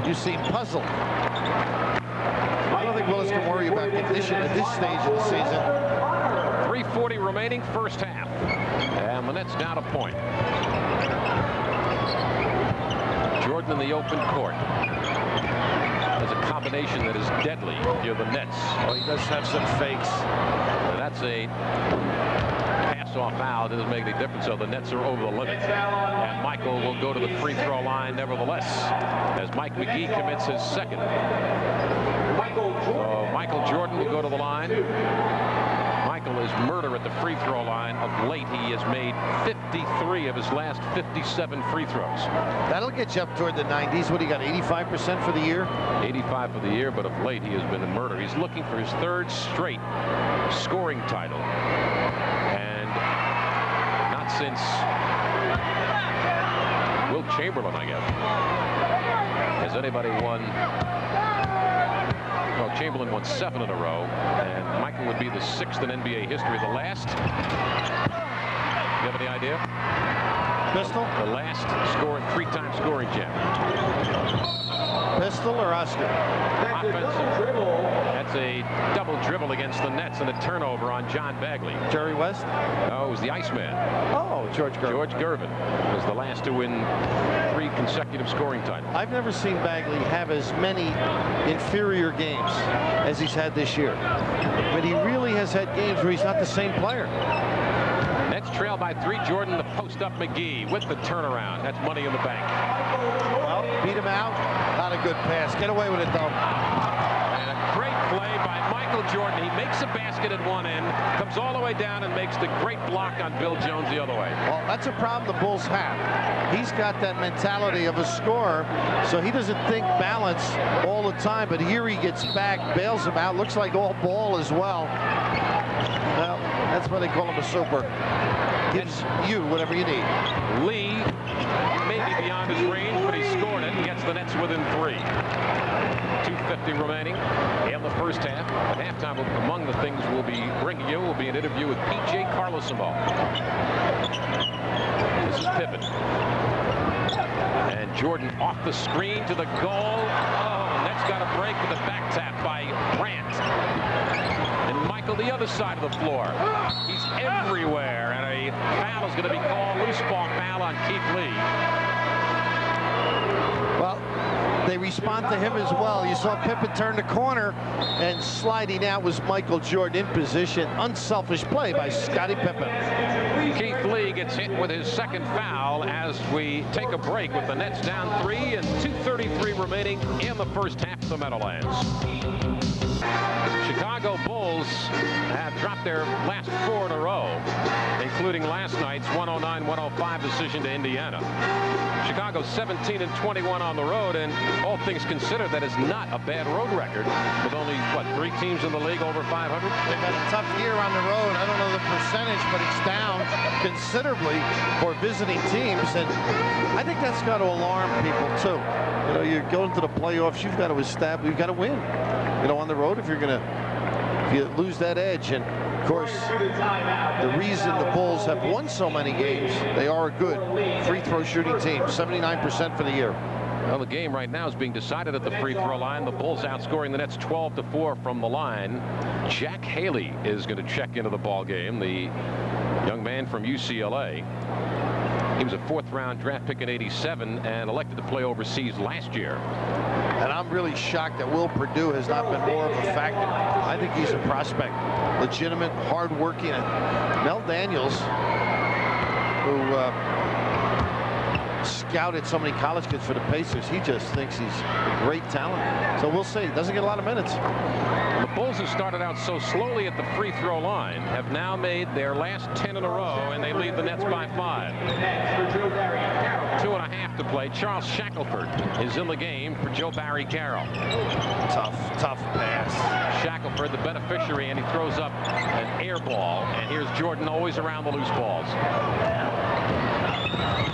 You seem puzzled. I don't think Willis can worry about condition at this stage of the season. 3:40 remaining, first half. And the Nets down a point. Jordan in the open court. There's a combination that is deadly if you're the Nets. Oh, he does have some fakes. And that's a pass-off foul. Doesn't make any difference, so the Nets are over the limit. And Michael will go to the free throw line nevertheless, as Mike McGee commits his second. So Michael Jordan will go to the line. Michael is murder at the free throw line. Of late, he has made 53 of his last 57 free throws. That'll get you up toward the 90s. What do you got, 85% for the year? 85 for the year, but of late, he has been a murder. He's looking for his 3rd straight scoring title. And not since Wilt Chamberlain, I guess, has anybody won. Well, Chamberlain won 7 in a row, and Michael would be the 6th in NBA history. The last, you have any idea? Pistol? The last 3-time scoring champ. Pistol or Oscar? Offensive dribble. That's a double dribble against the Nets and a turnover on John Bagley. Jerry West? No, it was the Iceman. Oh, George Gervin. George Gervin was the last to win 3 consecutive scoring titles. I've never seen Bagley have as many inferior games as he's had this year. But he really has had games where he's not the same player. Nets trail by 3. Jordan to post up McGee with the turnaround. That's money in the bank. Well, beat him out. Not a good pass. Get away with it, though. And a great play by Michael Jordan. He makes a basket at one end, comes all the way down and makes the great block on Bill Jones the other way. Well, that's a problem the Bulls have. He's got that mentality of a scorer, so he doesn't think balance all the time, but here he gets back, bails him out, looks like all ball as well. Well, that's why they call him a super. Gives you whatever you need. Lee may be beyond his range, but he scored it and gets the Nets within 3. 2:50 remaining in the first half. At halftime, among the things we'll be bringing you will be an interview with P.J. Carlesimo. This is Pippen. And Jordan off the screen to the goal. Oh, Nets got a break with a back tap by Grant. And Michael the other side of the floor. He's everywhere, and a foul is going to be called. Loose ball foul on Keith Lee. Well, they respond to him as well. You saw Pippen turn the corner, and sliding out was Michael Jordan in position. Unselfish play by Scottie Pippen. Keith Lee gets hit with his second foul as we take a break with the Nets down 3 and 2:33 remaining in the first half of the Meadowlands. Chicago Bulls have dropped their last 4 in a row, including last night's 109-105 decision to Indiana. Chicago's 17-21 on the road, and all things considered, that is not a bad road record with only, what, 3 teams in the league over 500? They've had a tough year on the road. I don't know the percentage, but it's down considerably for visiting teams, and I think that's got to alarm people too. You know, you're going to the playoffs, you've got to establish, you've got to win. You know, on the road, if you lose that edge, and of course, the reason the Bulls have won so many games, they are a good free throw shooting team, 79% for the year. Well, the game right now is being decided at the free throw line. The Bulls outscoring the Nets 12-4 from the line. Jack Haley is going to check into the ball game, the young man from UCLA. He was a 4th-round draft pick in '87 and elected to play overseas last year. And I'm really shocked that Will Perdue has not been more of a factor. I think he's a prospect, legitimate, hard-working. And Mel Daniels, who scouted so many college kids for the Pacers, he just thinks he's a great talent. So we'll see. Doesn't get a lot of minutes. The Bulls, who started out so slowly at the free throw line, have now made their last 10 in a row, and they lead the Nets by 5. 2.5 to play. Charles Shackelford is in the game for Joe Barry Carroll. Tough pass. Shackelford, the beneficiary, and he throws up an air ball. And here's Jordan, always around the loose balls.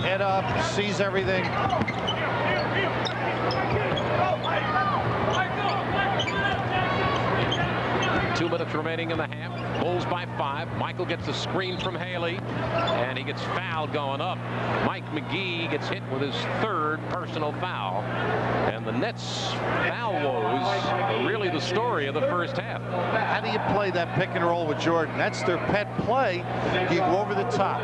Head up, sees everything. 2 minutes remaining in the half. Bulls by 5. Michael gets a screen from Haley, and he gets fouled going up. Mike McGee gets hit with his 3rd personal foul. And the Nets' foul woes are really the story of the first half. How do you play that pick and roll with Jordan? That's their pet play. Do you go over the top?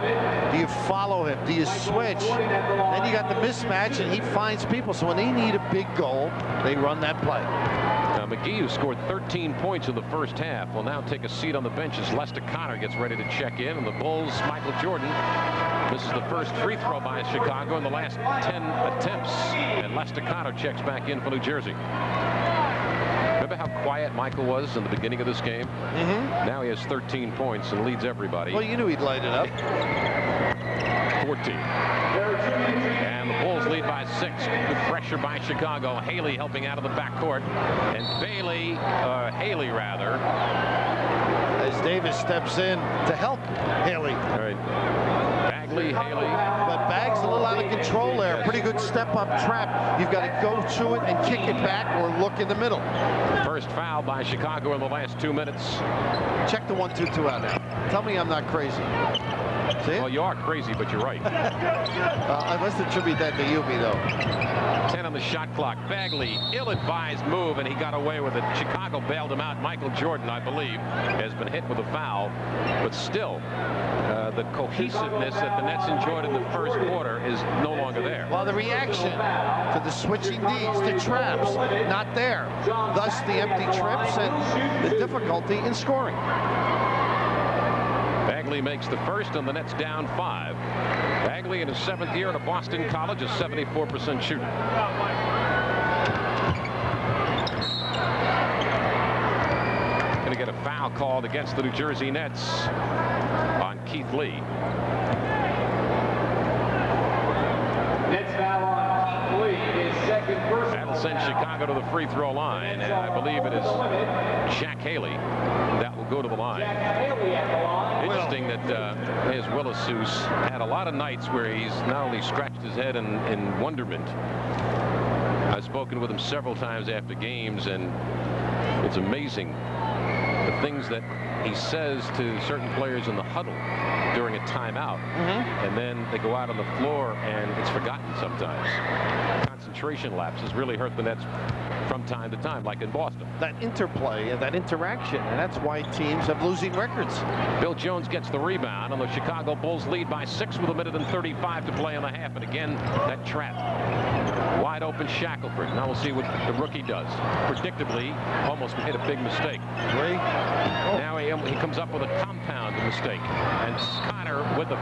Do you follow him? Do you switch? Then you got the mismatch, and he finds people. So when they need a big goal, they run that play. Now, McGee, who scored 13 points in the first half, will now take a seat on the bench as Lester Connor gets ready to check in. And the Bulls, Michael Jordan, this is the first free throw by Chicago in the last 10 attempts. And Lester Connor checks back in for New Jersey. Remember how quiet Michael was in the beginning of this game? Now he has 13 points and leads everybody. Well, you knew he'd light it up. 14. And the Bulls lead by 6. Good pressure by Chicago. Haley helping out of the backcourt. And Haley rather. As Davis steps in to help Haley. All right. Bagley, Haley. But Bag's a little out of control there. Pretty good step-up trap. You've got to go to it and kick it back or look in the middle. First foul by Chicago in the last 2 minutes. Check the 1-2-2 out now. Tell me I'm not crazy. See? Well, you are crazy, but you're right. I must attribute that to Yubi, though. 10 on the shot clock. Bagley, ill-advised move, and he got away with it. Chicago bailed him out. Michael Jordan, I believe, has been hit with a foul. But still, the cohesiveness that the Nets enjoyed in the first quarter is no longer there. Well, the reaction to the switching Ds to traps, not there. Thus, the empty trips and the difficulty in scoring. Bagley makes the first, and the Nets down 5. Bagley in his 7th year at a Boston college, a 74% shooter. get a foul called against the New Jersey Nets on Keith Lee. Nets foul on Keith Lee, his second personal. That'll send Chicago to the free throw line, and I believe it is Jack Haley that will go to the line. Interesting that his Willis Seuss had a lot of nights where he's not only scratched his head in wonderment. I've spoken with him several times after games, and it's amazing the things that he says to certain players in the huddle during a timeout, and then they go out on the floor and it's forgotten sometimes. Concentration lapses really hurt the Nets from time to time, like in Boston. That interplay and that interaction, and that's why teams have losing records. Bill Jones gets the rebound, and the Chicago Bulls lead by 6 with 1:35 to play in the half. And again, that trap. Wide open Shackelford. Now we'll see what the rookie does. Predictably, almost made a big mistake. Now he comes up with a compound mistake. And Connor, with an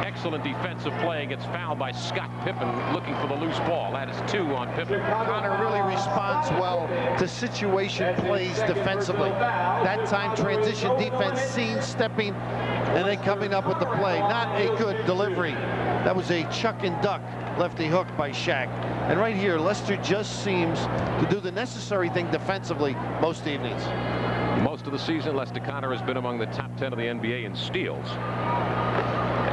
excellent defensive play, gets fouled by Scott Pippen looking for the loose ball. That is 2 on Pippen. Connor really responds well to situation plays defensively. That time transition defense, seen stepping and then coming up with the play. Not a good delivery. That was a chuck and duck lefty hook by Shaq. And right here, Lester just seems to do the necessary thing defensively most evenings. Most of the season, Lester Connor has been among the top 10 of the NBA in steals.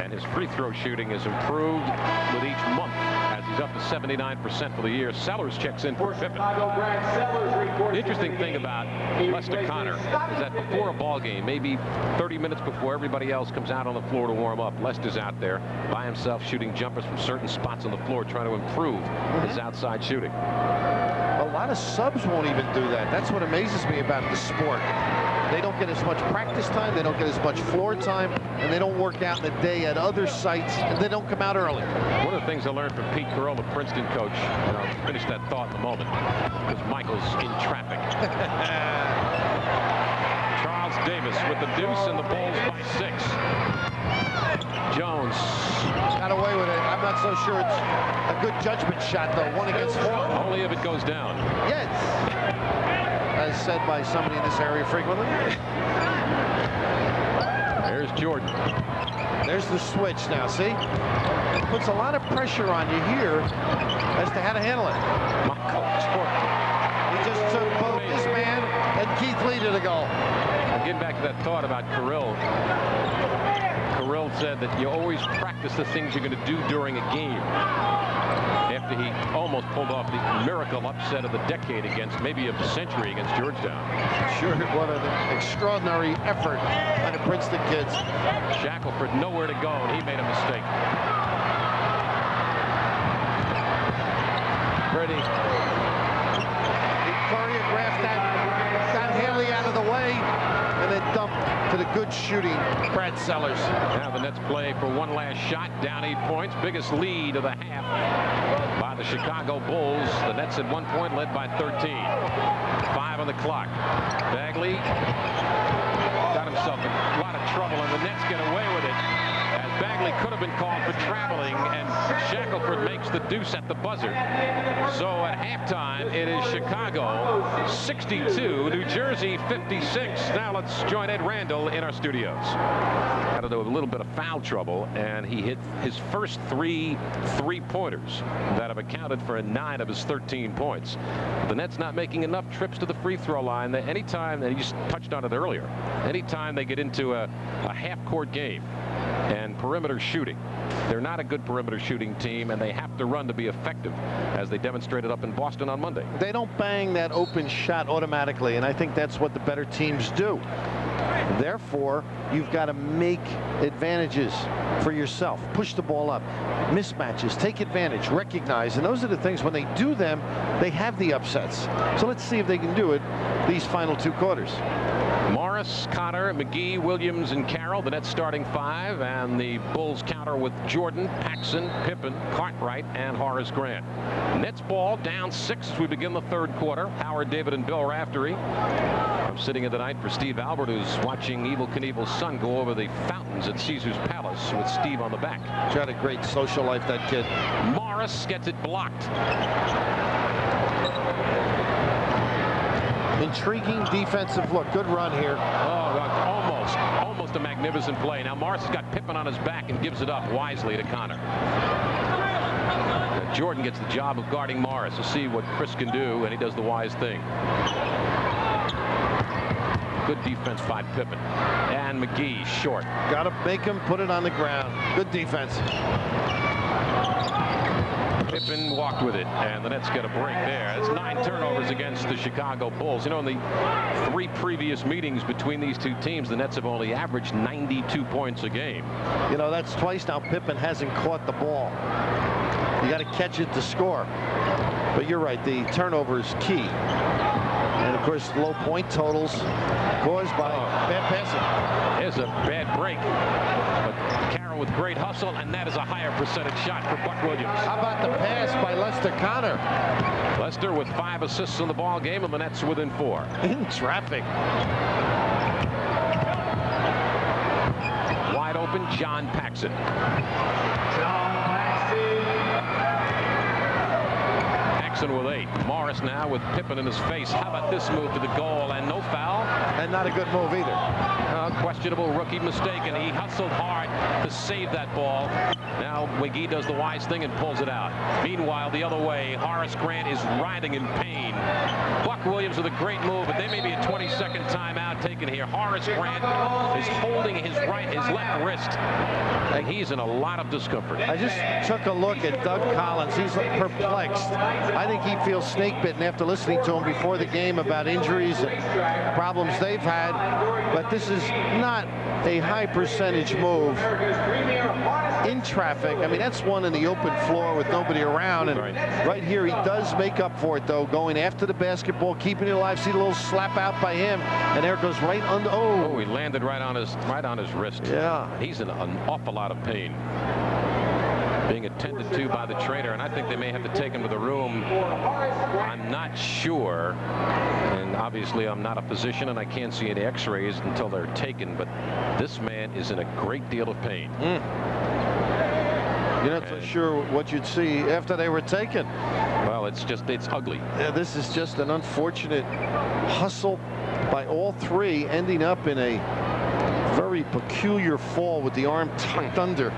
And his free throw shooting has improved with each month as he's up to 79% for the year. Sellers checks in for Pippen. The interesting thing about Lester Connor is that before a ball game, maybe 30 minutes before everybody else comes out on the floor to warm up, Lester's out there by himself shooting jumpers from certain spots on the floor, trying to improve his outside shooting. A lot of subs won't even do that. That's what amazes me about the sport. They don't get as much practice time, they don't get as much floor time, and they don't work out in the day at other sites, and they don't come out early. One of the things I learned from Pete Carroll, the Princeton coach, and I'll finish that thought in a moment, because Michael's in traffic. Charles Davis with the deuce and the Bulls by 6. Jones got away with it. I'm not so sure it's a good judgment shot, though. 1 against 4. Only if it goes down. Yes. As said by somebody in this area frequently. There's Jordan. There's the switch now, see? Puts a lot of pressure on you here as to how to handle it. Michael Jordan. He just took both his man and Keith Lee to the goal. I'm getting back to that thought about Kirill. Kirill said that you always practice the things you're going to do during a game. After he almost pulled off the miracle upset of the decade against, maybe of the century, against Georgetown. Sure, what an extraordinary effort by the Princeton kids. Shackelford nowhere to go, and he made a mistake. Pretty. He choreographed that, got Haley out of the way, and then dumped to the good shooting Brad Sellers. Now the Nets play for one last shot, down 8 points, biggest lead of the half by the Chicago Bulls. The Nets at 1 point led by 13. 5 on the clock. Bagley got himself in a lot of trouble, and the Nets get away with it, as Bagley could have been called for traveling, and Shackelford makes the deuce at the buzzer. So at halftime, it is Chicago 62, New Jersey 56. Now let's join Ed Randall in our studios. Got into a little bit of foul trouble, and he hit his first 3 three-pointers that have accounted for 9 of his 13 points. The Nets not making enough trips to the free throw line. That anytime, and you just touched on it earlier, anytime they get into a half-court game and perimeter shooting, they're not a good perimeter shooting team, and they have to run to be effective, as they demonstrated up in Boston on Monday. They don't bang that open shot automatically, and I think that's what the better teams do. Therefore, you've got to make advantages for yourself. Push the ball up. Mismatches. Take advantage. Recognize. And those are the things, when they do them, they have the upsets. So let's see if they can do it these final 2 quarters. Morris, Connor, McGee, Williams, and Carroll, the Nets starting 5, and the Bulls counter with Jordan, Paxson, Pippen, Cartwright, and Horace Grant. Nets ball down 6 as we begin the 3rd quarter. Howard David and Bill Raftery. I'm sitting in tonight for Steve Albert, who's watching Evel Knievel's son go over the fountains at Caesar's Palace with Steve on the back. He's got a great social life, that kid. Morris gets it blocked. intriguing defensive look. Good run here. Oh, almost a magnificent play. Now Morris has got Pippen on his back and gives it up wisely to Connor. Now Jordan gets the job of guarding Morris. We'll see what Chris can do, and he does the wise thing. Good defense by Pippen. And McGee short. Got to make him put it on the ground. Good defense. Pippen walked with it, and the Nets get a break there. It's 9 turnovers against the Chicago Bulls. You know, in the 3 previous meetings between these two teams, the Nets have only averaged 92 points a game. You know, that's twice now Pippen hasn't caught the ball. You got to catch it to score. But you're right, the turnover is key. And of course, low point totals caused by bad passing. There's a bad break. But Carroll with great hustle, and that is a higher percentage shot for Buck Williams. How about the pass by Lester Connor? Lester with 5 assists in the ball game, and the Nets within 4. In traffic. Wide open, John Paxson. Paxson with 8. Morris now with Pippen in his face. How about this move to the goal, and no foul? And not a good move either. Questionable rookie mistake, and he hustled hard to save that ball. Now McGee does the wise thing and pulls it out. Meanwhile, the other way, Horace Grant is writhing in pain. Buck Williams with a great move, but there may be a 20-second timeout taken here. Horace Grant is holding his left wrist, and he's in a lot of discomfort. I just took a look at Doug Collins. He's perplexed. I think he feels snake-bitten after listening to him before the game about injuries and problems they've had. But this is not a high percentage move in traffic. I mean, that's one in the open floor with nobody around. And right here, he does make up for it, though, going after the basketball, keeping it alive. See the little slap out by him, and there it goes right under. Oh, he landed right on his wrist. Yeah. He's in an awful lot of pain. Being attended to by the trainer, and I think they may have to take him to the room. I'm not sure, and obviously I'm not a physician and I can't see any x-rays until they're taken, but this man is in a great deal of pain. You're not so sure what you'd see after they were taken. Well, it's ugly. Yeah, this is just an unfortunate hustle by all 3, ending up in a very peculiar fall with the arm tucked under.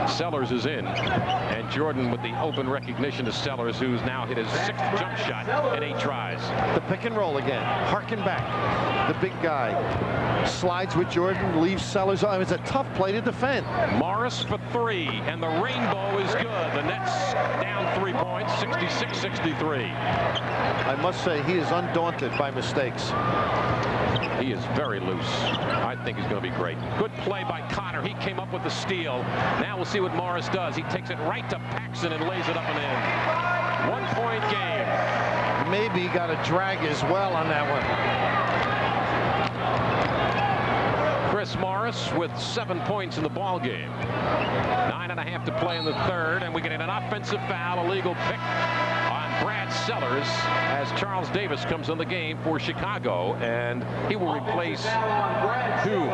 Sellers is in, and Jordan with the open recognition to Sellers, who's now hit his 6th jump shot in 8 tries. The pick and roll again. Harken back. The big guy slides with Jordan, leaves Sellers. Oh, it's a tough play to defend. Morris for 3, and the rainbow is good. The Nets down 3 points, 66-63. I must say, he is undaunted by mistakes. He is very loose. I think he's going to be great. Good play by Connor. He came up with the steal. Now we'll see what Morris does. He takes it right to Paxson and lays it up and in. 1-point game. Maybe he got a drag as well on that one. Chris Morris with 7 points in the ball game. 9.5 to play in the 3rd, and we get an offensive foul, illegal pick on Brad Sellers as Charles Davis comes in the game for Chicago, and he will replace Hume.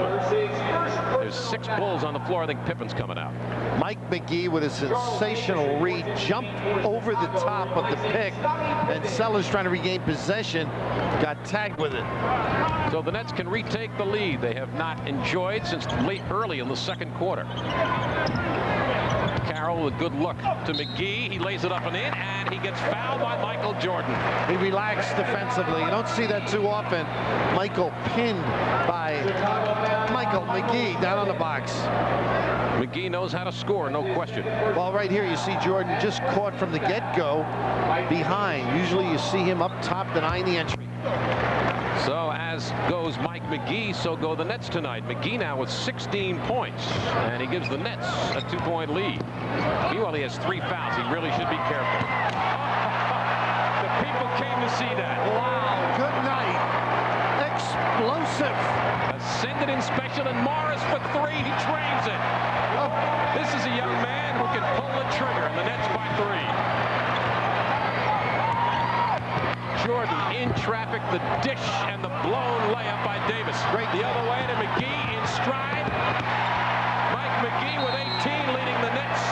There's 6 Bulls on the floor. I think Pippen's coming out. Mike McGee with a sensational read, jumped over the top of the pick, and Sellers trying to regain possession, got tagged with it. So the Nets can retake the lead they have not enjoyed since early in the 2nd quarter. Carroll with a good look to McGee. He lays it up and in, and he gets fouled by Michael Jordan. He relaxed defensively. You don't see that too often. Michael pinned by Michael McGee down on the box. McGee knows how to score, no question. Well, right here you see Jordan just caught from the get-go behind. Usually you see him up top denying the entry. So as goes Mike McGee, so go the Nets tonight. McGee now with 16 points, and he gives the Nets a 2-point lead. Meanwhile, he has 3 fouls. He really should be careful. The people came to see that. Wow, good night. Explosive. Ascended inspection, and Morris for 3. He trains it. This is a young man who can pull the trigger, and the Nets by 3. Jordan in traffic, the dish, and the blown layup by Davis. Great. The other way to McGee in stride. Mike McGee with 18, leading the Nets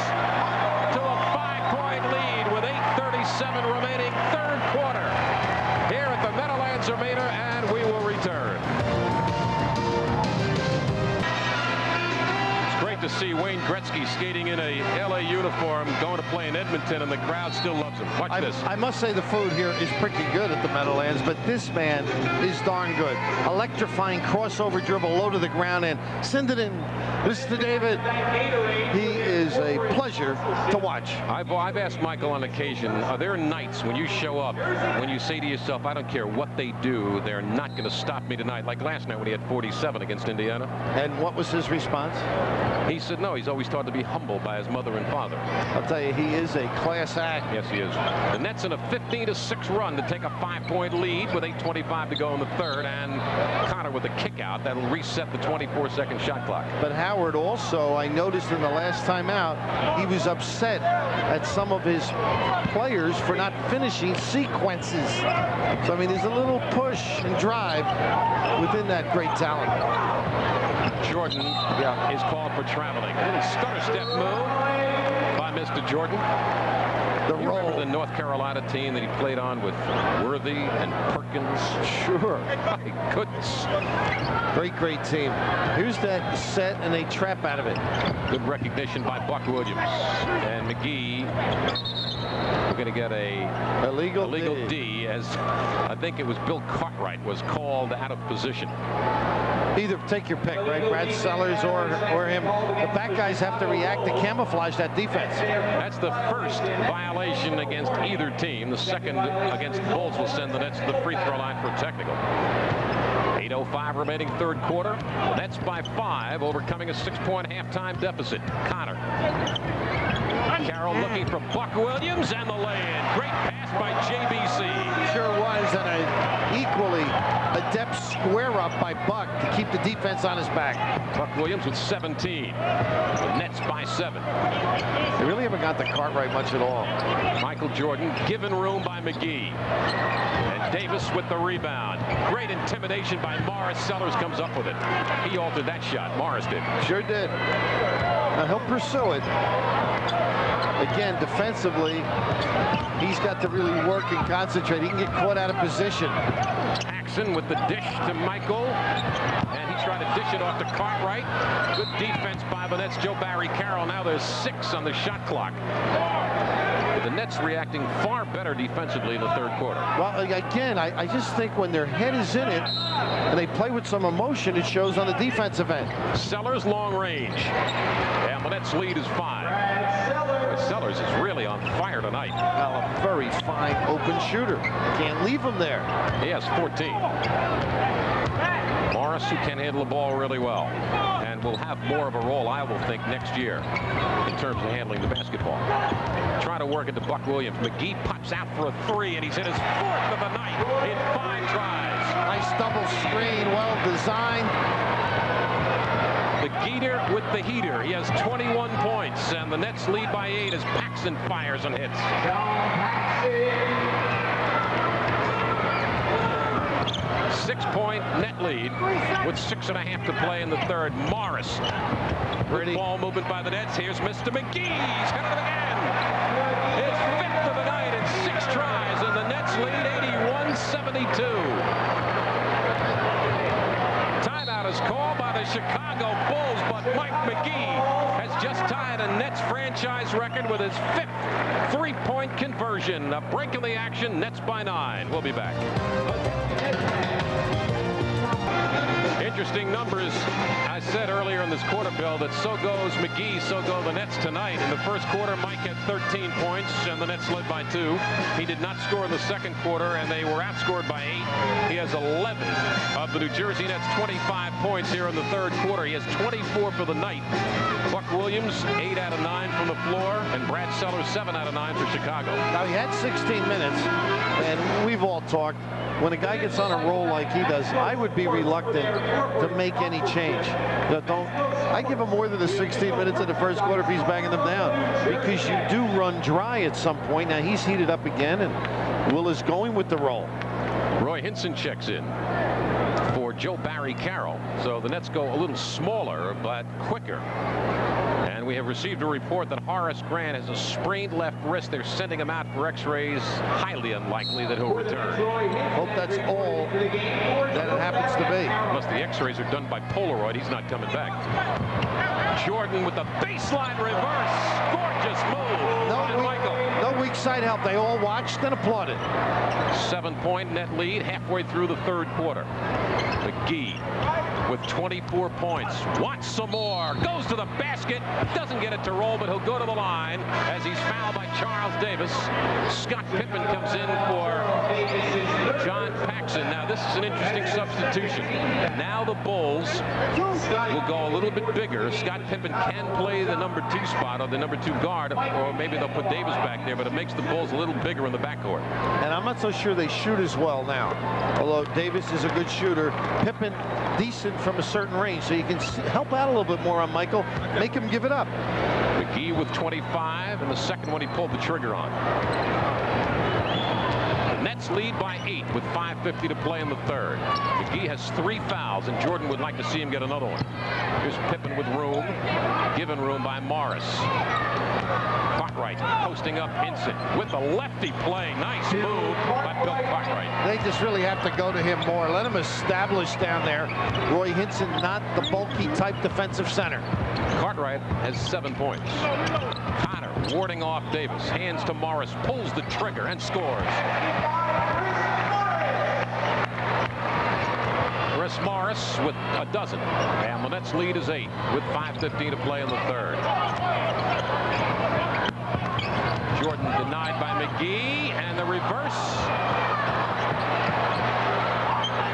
to a 5-point lead with 8:37 remaining, 3rd quarter. Here at the Meadowlands Spencer Maynor, and we will return. Great to see Wayne Gretzky skating in a LA uniform, going to play in Edmonton, and the crowd still loves him. Watch this. I must say the food here is pretty good at the Meadowlands, but this man is darn good. Electrifying crossover dribble, low to the ground, and send it in. Mr. David, he is a pleasure to watch. I've asked Michael on occasion, are there nights when you show up, when you say to yourself, I don't care what they do, they're not going to stop me tonight, like last night when he had 47 against Indiana? And what was his response? He said no, he's always taught to be humbled by his mother and father. I'll tell you, he is a class act. Yes, he is. The Nets in a 15-6 run to take a 5-point lead with 8:25 to go in the third, and Connor with a kick out that'll reset the 24-second shot clock. But Howard also, I noticed in the last time out, he was upset at some of his players for not finishing sequences. So, I mean, there's a little push and drive within that great talent. Jordan is called for traveling. A little stutter step move by Mr. Jordan. You remember the North Carolina team that he played on with Worthy and Perkins? Sure. My goodness. Great team. Here's that set, and they trap out of it. Good recognition by Buck Williams. And McGee, we're going to get a illegal D, as I think it was Bill Cartwright was called out of position. Either take your pick, right? Brad Sellers or him. The back guys have to react to camouflage that defense. That's the first violation against either team. The second against Bulls will send the Nets to the free throw line for a technical. 8:05 remaining third quarter. Nets by 5, overcoming a 6-point halftime deficit. Connor. Carroll looking for Buck Williams, and the lay-in. Great pass by JBC. Sure was, and an equally adept square-up by Buck to keep the defense on his back. Buck Williams with 17. The Nets by 7. They really haven't got the Cartwright much at all. Michael Jordan given room by McGee. And Davis with the rebound. Great intimidation by Morris. Sellers comes up with it. He altered that shot. Morris did. Sure did. Now he'll pursue it. Again, defensively, he's got to really work and concentrate. He can get caught out of position. Paxson with the dish to Michael, and he's trying to dish it off to Cartwright. Good defense by the Nets. Joe Barry Carroll. Now there's 6 on the shot clock. But the Nets reacting far better defensively in the third quarter. Well, again, I just think when their head is in it and they play with some emotion, it shows on the defensive end. Sellers long range, and the Nets lead is 5. But Sellers is really on fire tonight. Well, a very fine open shooter. Can't leave him there. He has 14. Morris, who can handle the ball really well, and will have more of a role, I will think, next year in terms of handling the basketball. Try to work it to Buck Williams. McGee pops out for a 3, and he's hit his 4th of the night in 5 tries. Nice double screen, well designed. The Geeter with the heater. He has 21 points, and the Nets lead by 8 as Paxson fires and hits. 6-point net lead with 6.5 to play in the third. Morris. Good ball movement by the Nets. Here's Mr. McGee. He's got it again. His 5th of the night in 6 tries, and the Nets lead 81-72. Timeout is called by the Chicago Bulls, but Mike McGee has just tied a Nets franchise record with his 5th 3-point conversion. A break in the action. Nets by 9. We'll be back. Interesting numbers. I said earlier in this quarter, Bill, that so goes McGee, so go the Nets tonight. In the first quarter, Mike had 13 points, and the Nets led by 2. He did not score in the second quarter, and they were outscored by 8. He has 11 of the New Jersey Nets' 25 points here in the third quarter. He has 24 for the night. Buck Williams, 8 out of 9 from the floor, and Brad Sellers, 7 out of 9 for Chicago. Now, he had 16 minutes, and we've all talked. When a guy gets on a roll like he does, I would be reluctant to make any change. I give him more than the 16 minutes in the first quarter if he's banging them down, because you do run dry at some point. Now he's heated up again, and Will is going with the roll. Roy Hinson checks in for Joe Barry Carroll. So the Nets go a little smaller but quicker. And we have received a report that Horace Grant has a sprained left wrist. They're sending him out for x-rays. Highly unlikely that he'll return. Hope that's all that it happens to be. Unless the x-rays are done by Polaroid, he's not coming back. Jordan with the baseline reverse. Gorgeous move. No weak side help. They all watched and applauded. 7-point net lead halfway through the third quarter. McGee with 24 points. Wants some more. Goes to the basket. Doesn't get it to roll, but he'll go to the line as he's fouled by Charles Davis. Scott Pippen comes in for John Paxson. Now, this is an interesting substitution. Now the Bulls will go a little bit bigger. Scott Pippen can play the number 2 spot or the number 2 guard, or maybe they'll put Davis back there, but it makes the Bulls a little bigger in the backcourt. And I'm not so sure they shoot as well now. Although Davis is a good shooter. Pippen, decent from a certain range, so you can help out a little bit more on Michael, make him give it up. McGee with 25, and the second one he pulled the trigger on. The Nets lead by 8 with 5:50 to play in the third. McGee has 3 fouls, and Jordan would like to see him get another one. Here's Pippen with room, given room by Morris. Cartwright posting up Hinson with the lefty play. Nice move by Bill Cartwright. They just really have to go to him more. Let him establish down there. Roy Hinson, not the bulky type defensive center. Cartwright has 7 points. Connor warding off Davis. Hands to Morris. Pulls the trigger and scores. Chris Morris with a dozen. And the Nets lead is 8 with 5:15 to play in the third. Jordan denied by McGee, and the reverse.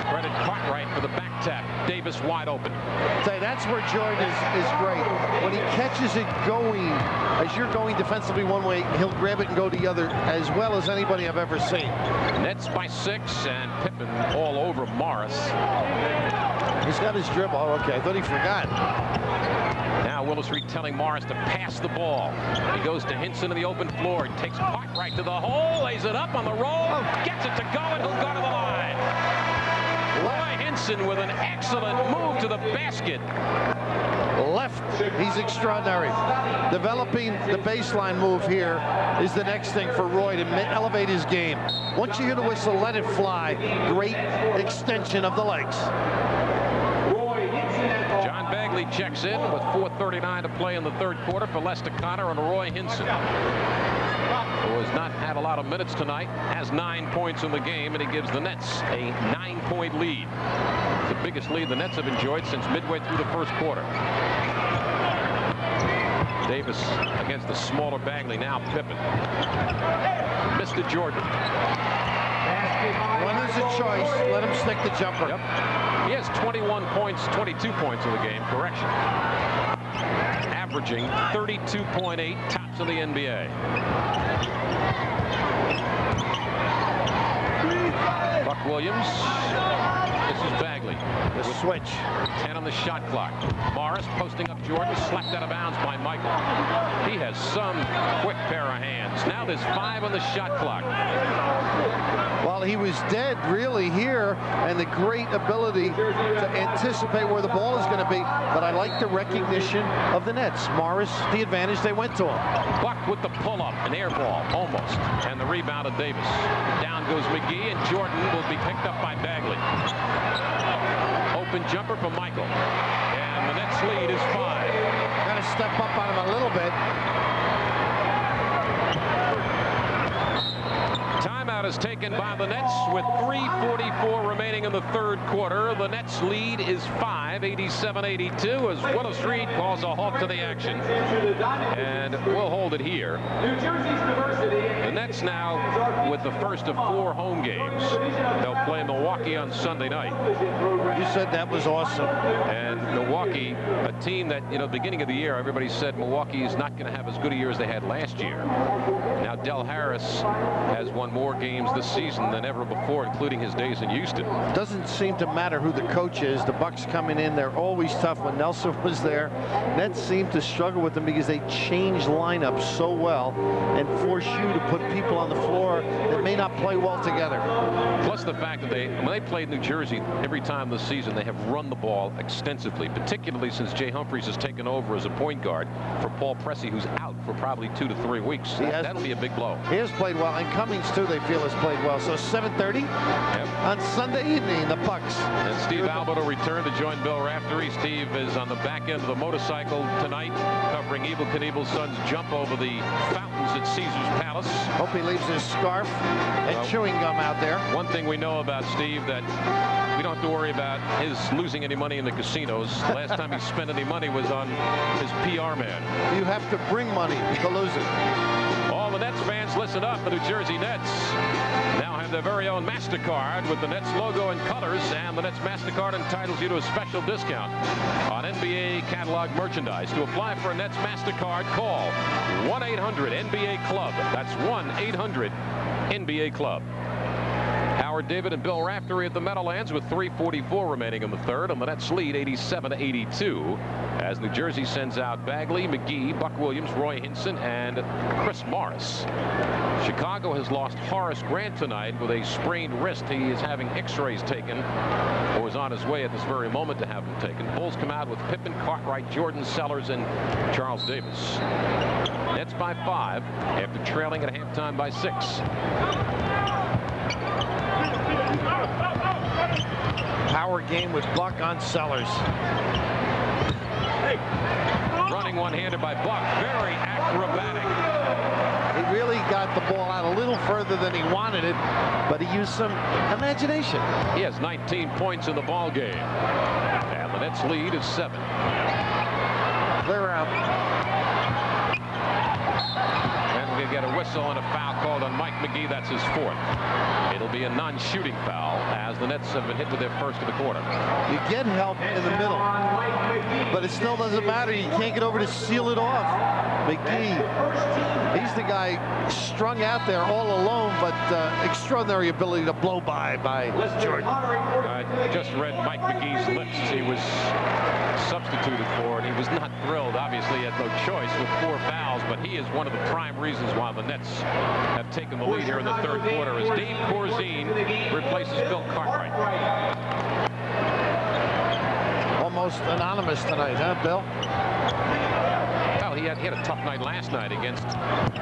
Credit Cartwright for the back tap. Davis wide open. Say, that's where Jordan is great. When he catches it going, as you're going defensively one way, he'll grab it and go the other as well as anybody I've ever seen. Nets by 6, and Pippen all over Morris. He's got his dribble. Oh, okay. I thought he forgot. Now Willis Reed telling Morris to pass the ball. He goes to Hinson in the open floor. He takes Cartwright to the hole, lays it up on the roll, gets it to go, and he'll go to the line. Roy Hinson with an excellent move to the basket. Left, he's extraordinary. Developing the baseline move here is the next thing for Roy to elevate his game. Once you hear the whistle, let it fly. Great extension of the legs. John Bagley checks in with 4:39 to play in the third quarter for Lester Connor and Roy Hinson, who has not had a lot of minutes tonight, has 9 points in the game, and he gives the Nets a 9-point lead. It's the biggest lead the Nets have enjoyed since midway through the first quarter. Davis against the smaller Bagley. Now Pippen. Mr. Jordan. When there's a choice, let him stick the jumper. Yep. He has 21 points, 22 points in the game. Correction. Averaging 32.8, tops of the NBA. Buck Williams. This is Bagley. The switch. 10 on the shot clock. Morris posting up Jordan, slapped out of bounds by Michael. He has some quick pair of hands. Now there's 5 on the shot clock. Well, he was dead really here, and the great ability to anticipate where the ball is going to be. But I like the recognition of the Nets. Morris, the advantage, they went to him. Buck with the pull-up, an air ball, almost. And the rebound of Davis. Down goes McGee, and Jordan will be picked up by Bagley. Open jumper for Michael. And the Nets lead is 5. Got to step up on him a little bit. Timeout is taken by the Nets with 3:44 remaining in the third quarter. The Nets lead is 5, 87-82, as Willis Reed calls a halt to the action. And we'll hold it here. The Nets now with the first of 4 home games. They'll play Milwaukee on Sunday night. You said that was awesome. And Milwaukee, a team that, beginning of the year, everybody said Milwaukee is not going to have as good a year as they had last year. Now Del Harris has won more games this season than ever before, including his days in Houston. Doesn't seem to matter who the coach is. The Bucks coming in, they're always tough. When Nelson was there, Nets seemed to struggle with them because they change lineups so well and force you to put people on the floor that may not play well together. Plus the fact that when they played New Jersey, every time this season they have run the ball extensively, particularly since Jay Humphries has taken over as a point guard for Paul Pressey, who's out for probably 2 to 3 weeks. That'll be a big blow. He has played well, and Cummings too, they feel, has played well. So 7:30 on Sunday evening, the Bucks. And Steve Albert will return to join Bill Raftery. Steve is on the back end of the motorcycle tonight, covering Evel Knievel's son's jump over the fountains at Caesars Palace. Hope he leaves his scarf and chewing gum out there. One thing we know about Steve, that we don't have to worry about his losing any money in the casinos. Last time he spent any money was on his PR man. You have to bring money to lose it. All the Nets fans, listen up. The New Jersey Nets now have their very own MasterCard with the Nets logo and colors, and the Nets MasterCard entitles you to a special discount on NBA catalog merchandise. To apply for a Nets MasterCard, call 1-800-NBA-CLUB. That's 1-800-NBA-CLUB. Howard David and Bill Raftery at the Meadowlands with 3:44 remaining in the third, and the Nets lead 87-82 as New Jersey sends out Bagley, McGee, Buck Williams, Roy Hinson, and Chris Morris. Chicago has lost Horace Grant tonight with a sprained wrist. He is having x-rays taken, or is on his way at this very moment to have them taken. Bulls come out with Pippen, Cartwright, Jordan, Sellers, and Charles Davis. Nets by 5 after trailing at halftime by 6. Power game with Buck on Sellers. Running one-handed by Buck. Very acrobatic. He really got the ball out a little further than he wanted it, but he used some imagination. He has 19 points in the ball game. And the Nets lead is 7. Clear out. And we get a whistle and a foul called on Mike McGee. That's his 4th. It'll be a non-shooting foul as the Nets have been hit with their first of the quarter. You get help in the middle, but it still doesn't matter. You can't get over to seal it off. McGee, he's the guy strung out there all alone, but extraordinary ability to blow by Jordan. I just read Mike McGee's lips. He was substituted for, and he was not thrilled. Obviously, he had no choice with 4 fouls, but he is one of the prime reasons why the Nets have taken the lead here in the third quarter as Dave Corzine replaces Bill Cartwright. Almost anonymous tonight, huh, Bill? Well, he had a tough night last night against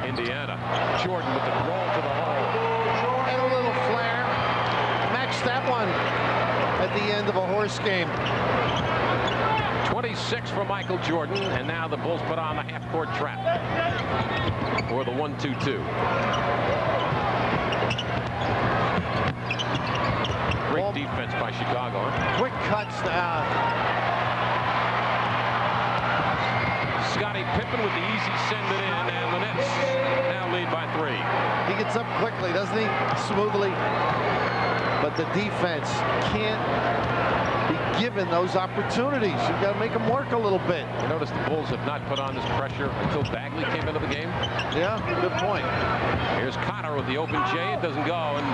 Indiana. Jordan with the roll to the hole. And a little flare. Matched that one at the end of a horse game. 26 for Michael Jordan, and now the Bulls put on the half-court trap. Or the 1-2-2. Great defense by Chicago. Huh? Quick cuts now. Scottie Pippen with the easy send it in, and the Nets now lead by 3. He gets up quickly, doesn't he? Smoothly. But the defense can't be given those opportunities. You've got to make them work a little bit. You notice the Bulls have not put on this pressure until Bagley came into the game. Yeah, good point. Here's Connor with the open J. It doesn't go, and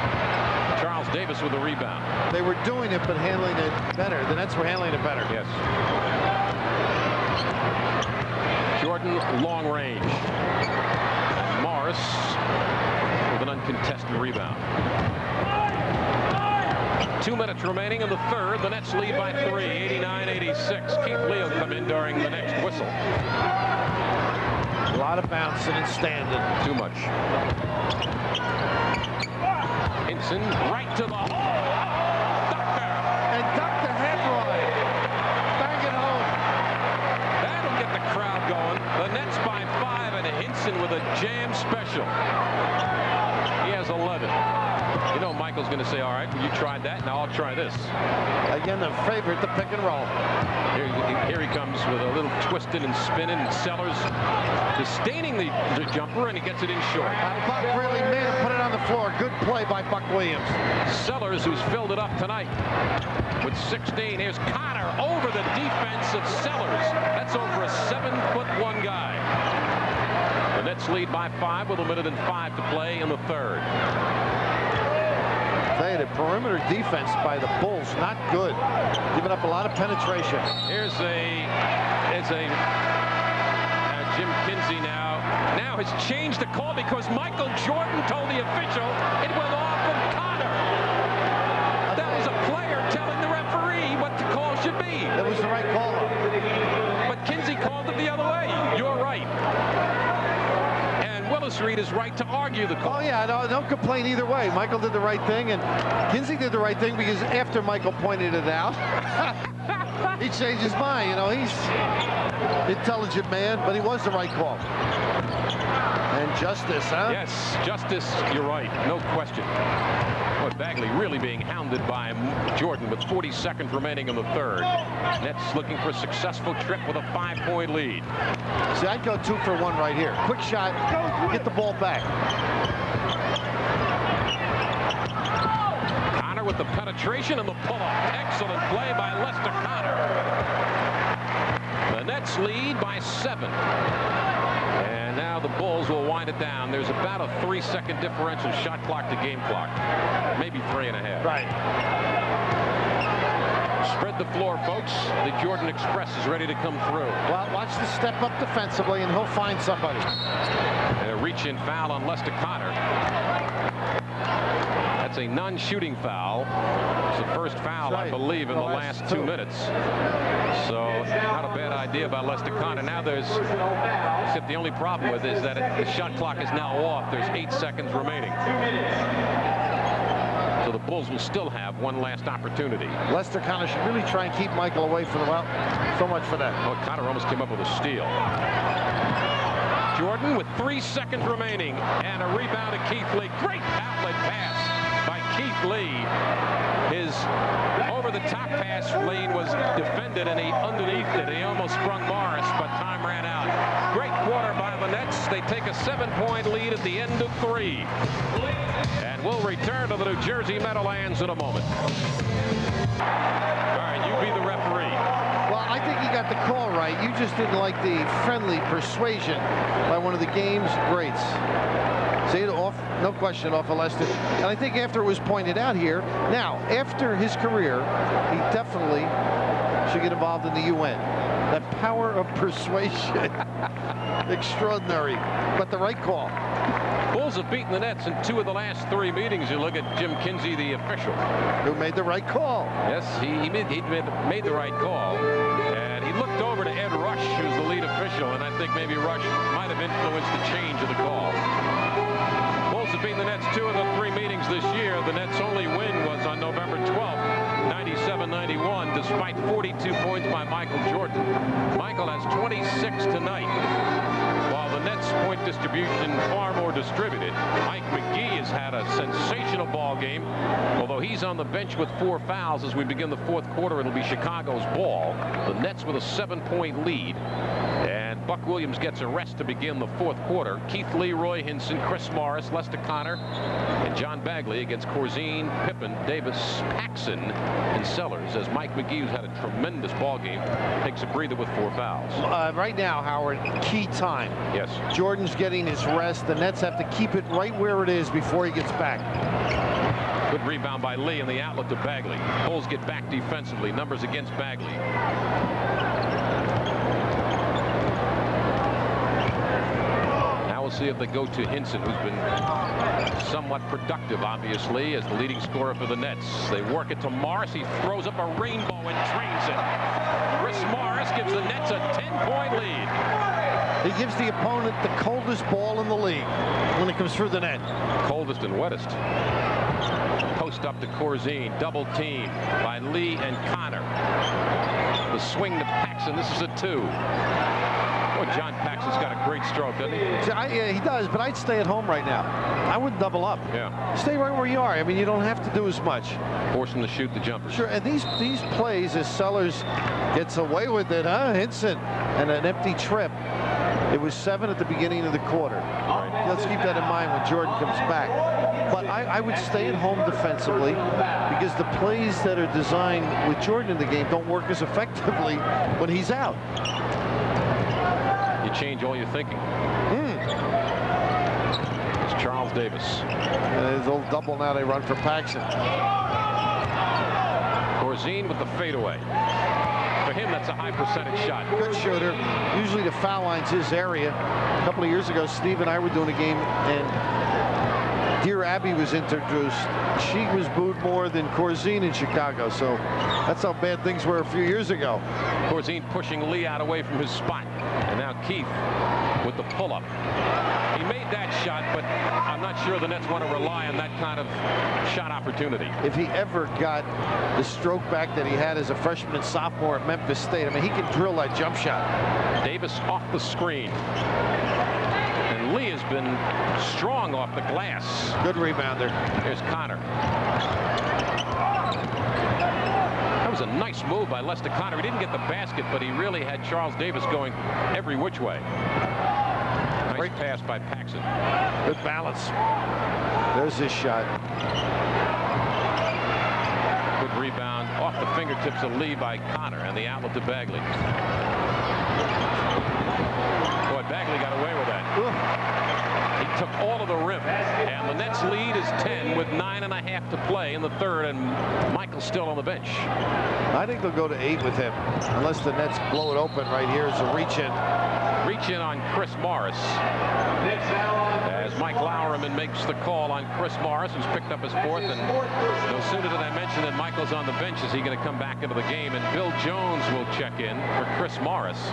Charles Davis with the rebound. They were doing it, but handling it better. The Nets were handling it better. Yes. Jordan, long range. Morris with an uncontested rebound. 2 minutes remaining in the third. The Nets lead by 3, 89-86. Keith Lee will come in during the next whistle. A lot of bouncing and standing. Too much. Hinson right to the hole. Doctor. And Dr. Hedroy. Bang it home. That'll get the crowd going. The Nets by 5, and Hinson with a jam special. He has 11. You know Michael's going to say, all right, well, you tried that, now I'll try this. Again, the favorite, the pick and roll. Here he comes with a little twisting and spinning, and Sellers sustaining the jumper, and he gets it in short. Buck really made him put it on the floor. Good play by Buck Williams. Sellers, who's filled it up tonight with 16. Here's Connor over the defense of Sellers. That's over a 7'1" guy. The Nets Nets lead by 5 with 1:05 to play in the third. The perimeter defense by the Bulls, not good. Giving up a lot of penetration. Here's Jim Kinsey now has changed the call because Michael Jordan told the official it went off of Connor. That was a player telling the referee what the call should be. That was the right call. But Kinsey called it the other way. You're right. And Willis Reed is right to argue the call. Oh yeah, don't complain either way. Michael did the right thing, and Kinsey did the right thing because after Michael pointed it out, he changed his mind. You know, he's an intelligent man, but he was the right call. And Justice, huh? Yes, Justice, you're right. No question. Boy, Bagley really being hounded by Jordan with 40 seconds remaining in the third. Nets looking for a successful trip with a 5-point lead. See, I'd go 2 for 1 right here. Quick shot, get the ball back. Connor with the penetration and the pull-up. Excellent play by Lester Connor. The Nets lead by 7. And now the Bulls will wind it down. There's about a 3-second differential shot clock to game clock. Maybe 3.5. Right. Spread the floor, folks. The Jordan Express is ready to come through. Well, watch the step up defensively, and he'll find somebody. And a reach-in foul on Lester Connor. That's a non-shooting foul. It's the first foul, I believe, in the last 2 minutes. So not a bad idea by Lester Connor. Now except the only problem with it is that the shot clock is now off. There's 8 seconds remaining. So the Bulls will still have one last opportunity. Lester Connor should really try and keep Michael away from the well. So much for that. Oh, Connor almost came up with a steal. Jordan with 3 seconds remaining and a rebound to Keith Lee. Great outlet pass by Keith Lee. His over-the-top pass lane was defended, and he underneath it. He almost sprung Morris, but time ran out. Great quarter by the Nets. They take a 7-point lead at the end of 3. And we'll return to the New Jersey Meadowlands in a moment. All right, you be the referee. Well, I think he got the call right. You just didn't like the friendly persuasion by one of the game's greats. See it off, no question, off of Lester. And I think after it was pointed out here, now, after his career, he definitely should get involved in the UN. That power of persuasion. Extraordinary, but the right call. Bulls have beaten the Nets in 2 of the last 3 meetings. You look at Jim Kinsey, the official. Who made the right call. Yes, he made the right call. And he looked over to Ed Rush, who's the lead official, and I think maybe Rush might have influenced the change of the call. Bulls have beaten the Nets 2 of the 3 meetings this year. The Nets' only win was on November 12th, 97-91, despite 42 points by Michael Jordan. Michael has 26 tonight. While the Nets' point distribution far more distributed, Mike McGee has had a sensational ball game. Although he's on the bench with 4 fouls as we begin the 4th quarter, it'll be Chicago's ball. The Nets with a 7-point lead. And Buck Williams gets a rest to begin the 4th quarter. Keith Lee, Roy Hinson, Chris Morris, Lester Connor, and John Bagley against Corzine, Pippen, Davis, Paxson, and Sellers, as Mike McGee, who's had a tremendous ball game, takes a breather with 4 fouls. Right now, Howard, key time. Yes. Jordan's getting his rest. The Nets have to keep it right where it is before he gets back. Good rebound by Lee and the outlet to Bagley. Bulls get back defensively. Numbers against Bagley. Now we'll see if they go to Hinson, who's been somewhat productive, obviously, as the leading scorer for the Nets. They work it to Morris. He throws up a rainbow and trains it. Chris Morris gives the Nets a 10-point lead. He gives the opponent the coldest ball in the league when it comes through the net. Coldest and wettest. Post up to Corzine. Double team by Lee and Connor. The swing to Paxson. This is a 2. Boy, John Paxson's got a great stroke, doesn't he? Yeah, he does, but I'd stay at home right now. I wouldn't double up. Yeah. Stay right where you are. I mean, you don't have to do as much. Force him to shoot the jumpers. Sure, and these plays, as Sellers gets away with it, huh? Hinson, and an empty trip. It was 7 at the beginning of the quarter. Right. Let's keep that in mind when Jordan comes back. But I would stay at home defensively because the plays that are designed with Jordan in the game don't work as effectively when he's out. You change all your thinking. Charles Davis. There's a little double now. They run for Paxson. Corzine with the fadeaway. For him, that's a high percentage shot. Good shooter. Usually the foul line's his area. A couple of years ago, Steve and I were doing a game, and Dear Abby was introduced. She was booed more than Corzine in Chicago, so that's how bad things were a few years ago. Corzine pushing Lee out away from his spot. And now Keith with the pull-up. He made that shot, but I'm not sure the Nets want to rely on that kind of shot opportunity. If he ever got the stroke back that he had as a freshman and sophomore at Memphis State, I mean, he can drill that jump shot. Davis off the screen. And Lee has been strong off the glass. Good rebounder. Here's Connor. That was a nice move by Lester Connor. He didn't get the basket, but he really had Charles Davis going every which way. Nice pass by Paxson. Good balance. There's his shot. Good rebound off the fingertips of Lee by Connor, and the outlet to Bagley. Boy, Bagley got away with that. Ooh. He took all of the rim, and the Nets lead is 10 with 9.5 to play in the third, and Michael's still on the bench. I think they'll go to 8 with him, unless the Nets blow it open right here as a reach-in. Reach-in on Chris Morris. As Mike Lowerman makes the call on Chris Morris, who's picked up his fourth, and no sooner did I mention that Michael's on the bench is he going to come back into the game, and Bill Jones will check in for Chris Morris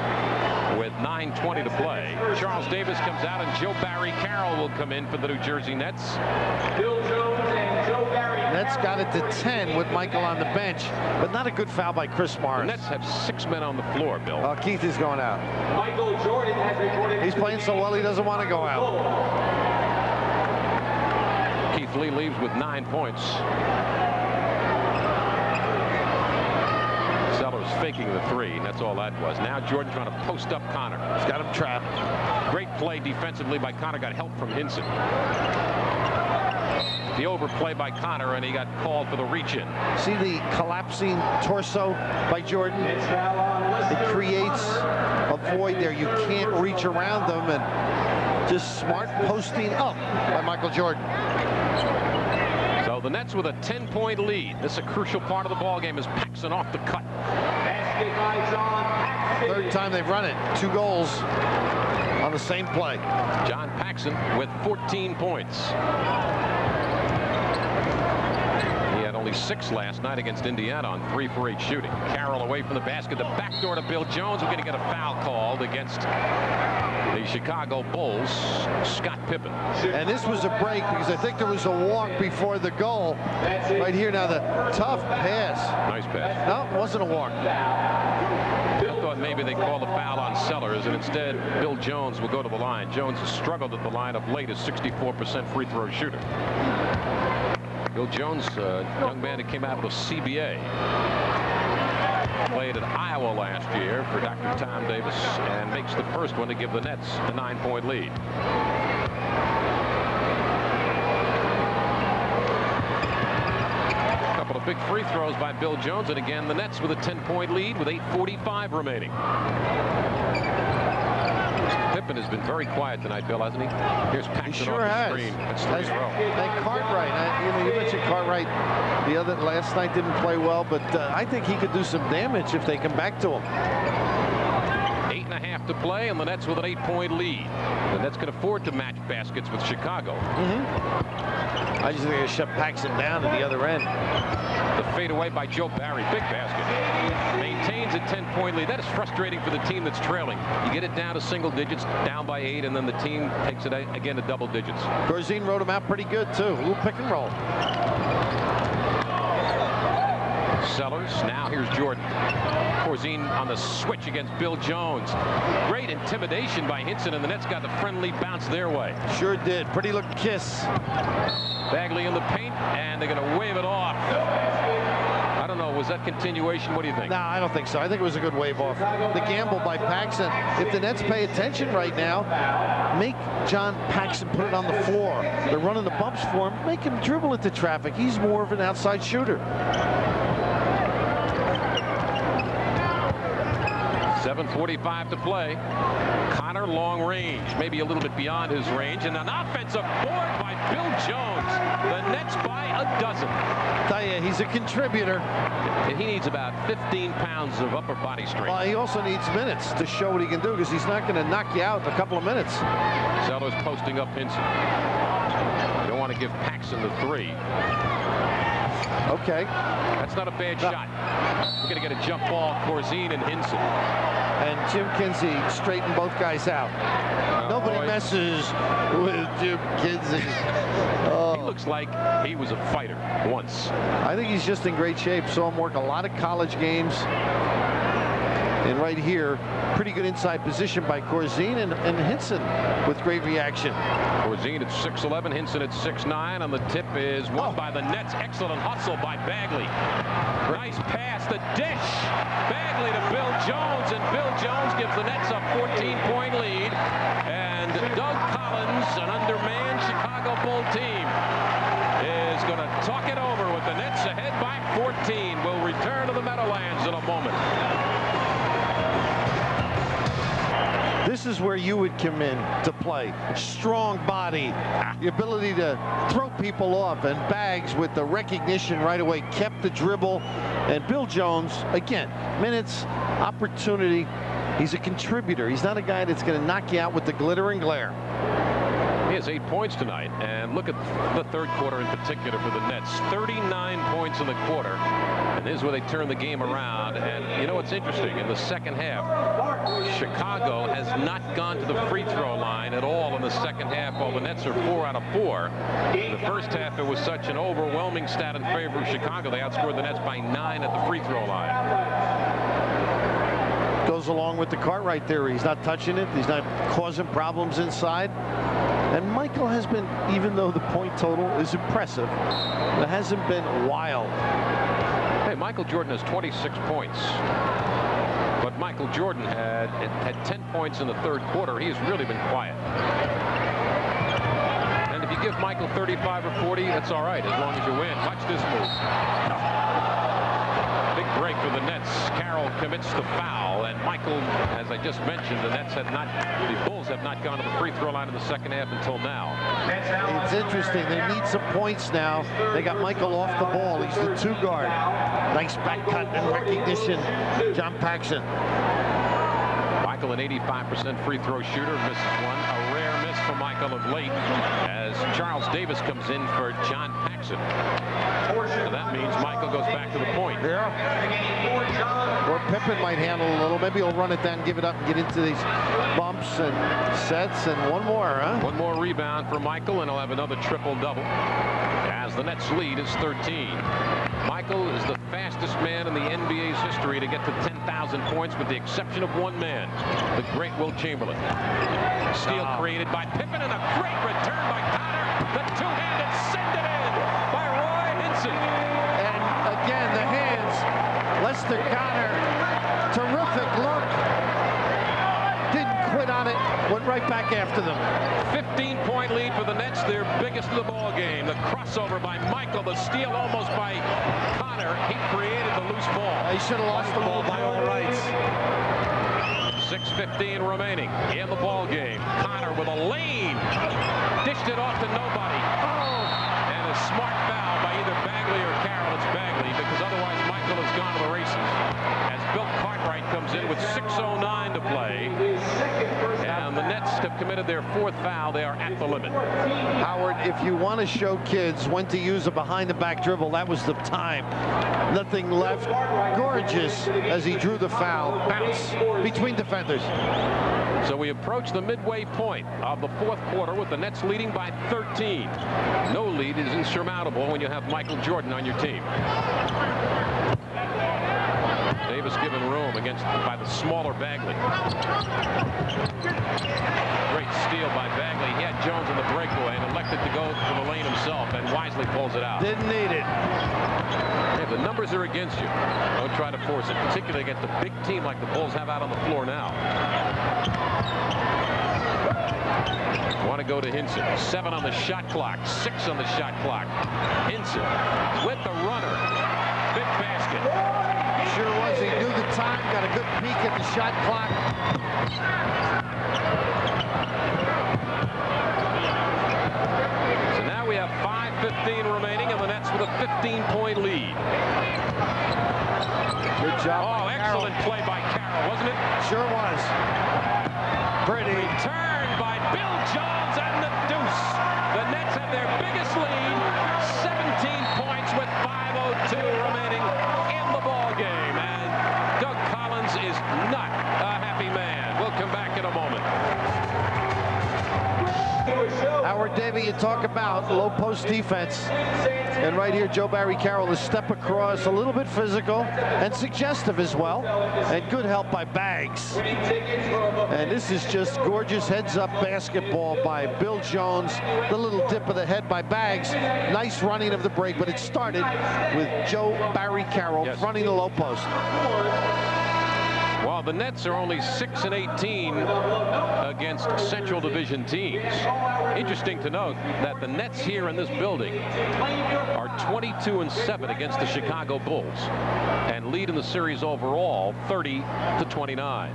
with 9:20 to play. Charles Davis comes out, and Joe Barry Carroll will come in for the New Jersey Nets. Bill Jones and Joe Barry. Nets got it to 10 with Michael on the bench, but not a good foul by Chris The Morris. Nets have 6 men on the floor, Bill. Keith is going out. Michael Jordan has reported. He's playing so well he doesn't want to go out. Keith Lee leaves with 9 points. Sellers faking the three, and that's all that was. Now Jordan trying to post up Connor. He's got him trapped. Great play defensively by Connor. Got help from Hinson. The overplay by Connor, and he got called for the reach-in. See the collapsing torso by Jordan? It creates a void there. You can't reach around them, and just smart posting up by Michael Jordan. So the Nets with a 10-point lead. This is a crucial part of the ball game as Paxson off the cut. Third time they've run it. 2 goals on the same play. John Paxson with 14 points. He had only 6 last night against Indiana on 3 for 8 shooting. Carroll away from the basket. The backdoor to Bill Jones. We're going to get a foul called against the Chicago Bulls, Scott Pippen. And this was a break because I think there was a walk before the goal. Right here now, the tough pass. Nice pass. No, it wasn't a walk. I thought maybe they called a foul on Sellers, and instead Bill Jones will go to the line. Jones has struggled at the line of late as 64% free throw shooter. Bill Jones, young man that came out of the CBA. Played at Iowa last year for Dr. Tom Davis and makes the first one to give the Nets a 9-point lead. A couple of big free throws by Bill Jones, and again the Nets with a 10-point lead with 8:45 remaining. Pippen has been very quiet tonight, Bill, hasn't he? Here's Paxson He sure off the has. screen. That's 3 in a row. And Cartwright, you mentioned Cartwright the other last night didn't play well, but I think he could do some damage if they come back to him. 8.5 to play, and the Nets with an 8-point lead. The Nets can afford to match baskets with Chicago. I just think they shut Paxson down at the other end. The fadeaway by Joe Barry, big basket. Maintains a 10-point lead. That is frustrating for the team that's trailing. You get it down to single digits, down by 8, and then the team takes it again to double digits. Corzine wrote him out pretty good too. A little pick and roll. Sellers. Now here's Jordan. Corzine on the switch against Bill Jones. Great intimidation by Hinson, and the Nets got the friendly bounce their way. Sure did. Pretty looking kiss. Bagley in the paint, and they're going to wave it off. I don't know. Was that continuation? What do you think? No, I don't think so. I think it was a good wave off. The gamble by Paxson. If the Nets pay attention right now, make John Paxson put it on the floor. They're running the bumps for him. Make him dribble into traffic. He's more of an outside shooter. 7:45 to play. Connor long range, maybe a little bit beyond his range, and an offensive board by Bill Jones. The Nets by a dozen. Tell you, he's a contributor. He needs about 15 pounds of upper body strength. Well, he also needs minutes to show what he can do, because he's not going to knock you out in a couple of minutes. Sellers posting up Hinson. You don't want to give Paxson the 3. Okay. That's not a bad shot. We're going to get a jump ball, Corzine and Hinson. And Jim Kinsey straightened both guys out. Nobody messes with Jim Kinsey. He looks like he was a fighter once. I think he's just in great shape. Saw him work a lot of college games. And right here, pretty good inside position by Corzine and Hinson with great reaction. Corzine at 6'11", Hinson at 6'9", and the tip is won by the Nets. Excellent hustle by Bagley. Nice pass, the dish. Bagley to Bill Jones, and Bill Jones gives the Nets a 14-point lead. And Doug Collins, an undermanned Chicago Bull team, is going to talk it over with the Nets ahead by 14. We'll return to the Meadowlands in a moment. This is where you would come in to play. Strong body, the ability to throw people off, and Bags with the recognition right away kept the dribble. And Bill Jones, again, minutes, opportunity. He's a contributor. He's not a guy that's going to knock you out with the glitter and glare. He has 8 points tonight, and look at the third quarter in particular for the Nets. 39 points in the quarter, and this is where they turn the game around. And you know what's interesting? In the second half, Chicago has not gone to the free throw line at all in the second half, while the Nets are 4 out of 4. In the first half, it was such an overwhelming stat in favor of Chicago. They outscored the Nets by 9 at the free throw line. Goes along with the Cartwright theory. He's not touching it. He's not causing problems inside. And Michael has been, even though the point total is impressive, it hasn't been wild. Hey, Michael Jordan has 26 points. But Michael Jordan had 10 points in the third quarter. He has really been quiet. And if you give Michael 35 or 40, that's all right, as long as you win. Watch this move. Big break for the Nets. Carroll commits the foul, and Michael, as I just mentioned, the Bulls have not gone to the free throw line in the second half until now. It's interesting. They need some points now. They got Michael off the ball. He's the 2 guard. Nice back cut and recognition. John Paxson. Michael, an 85% free throw shooter, misses one. A rare miss for Michael of late, as Charles Davis comes in for John Paxson. So that means Michael goes back to the point. Yeah. Or Pippen might handle a little. Maybe he'll run it down, give it up, and get into these bumps and sets. And one more, huh? One more rebound for Michael, and he'll have another triple-double, as the Nets lead is 13. Michael is the fastest man in the NBA's history to get to 10,000 points, with the exception of one man, the great Wilt Chamberlain. Steal created by Pippen, and a great return by Connor. The two-handed send it in by Roy Hinson. And again, the hands. Lester Connor, terrific look. Didn't quit on it. Went right back after them. 15-point lead for the Nets, their biggest of the ball game. The crossover by Michael, the steal almost by Connor. He created the loose ball. He should have lost the ball by all rights. 6:15 remaining in the ball game. Connor with a lane, dished it off to nobody. And a smart foul by either Bagley or Carroll. It's Bagley, because otherwise Michael has gone to the races. As Bill Cartwright comes in with 6:09 to play, and the Nets have committed their 4th foul. They are at the limit. Howard, if you want to show kids when to use a behind-the-back dribble, that was the time. Nothing left. Gorgeous as he drew the foul. Bounce between defenders. So we approach the midway point of the 4th quarter with the Nets leading by 13. No lead is insurmountable when you have Michael Jordan on your team. Davis given room by the smaller Bagley. Great steal by Bagley. He had Jones in the breakaway and elected to go for the lane himself, and wisely pulls it out. Didn't need it. If the numbers are against you, don't try to force it, particularly against a big team like the Bulls have out on the floor now. Want to go to Hinson. 7 on the shot clock, 6 on the shot clock. Hinson with the runner. Big basket. Sure was. He knew the time, got a good peek at the shot clock. So now we have 5:15 remaining, and the Nets with a 15-point lead. Good job. Oh, excellent play by Carroll, wasn't it? Sure was. Pretty. Return by Bill Jones and the deuce. The Nets have their biggest lead, 17 points with 5:02 remaining in the ball game. And Doug Collins is not a happy man. We'll come back in a moment. Howard Davey, you talk about low post defense. And right here, Joe Barry Carroll is step across, a little bit physical and suggestive as well. And good help by Baggs. And this is just gorgeous heads-up basketball by Bill Jones. The little dip of the head by Baggs. Nice running of the break, but it started with Joe Barry Carroll running the low post. Well, the Nets are only 6-18 against Central Division teams. Interesting to note that the Nets here in this building are 22-7 against the Chicago Bulls and lead in the series overall 30-29.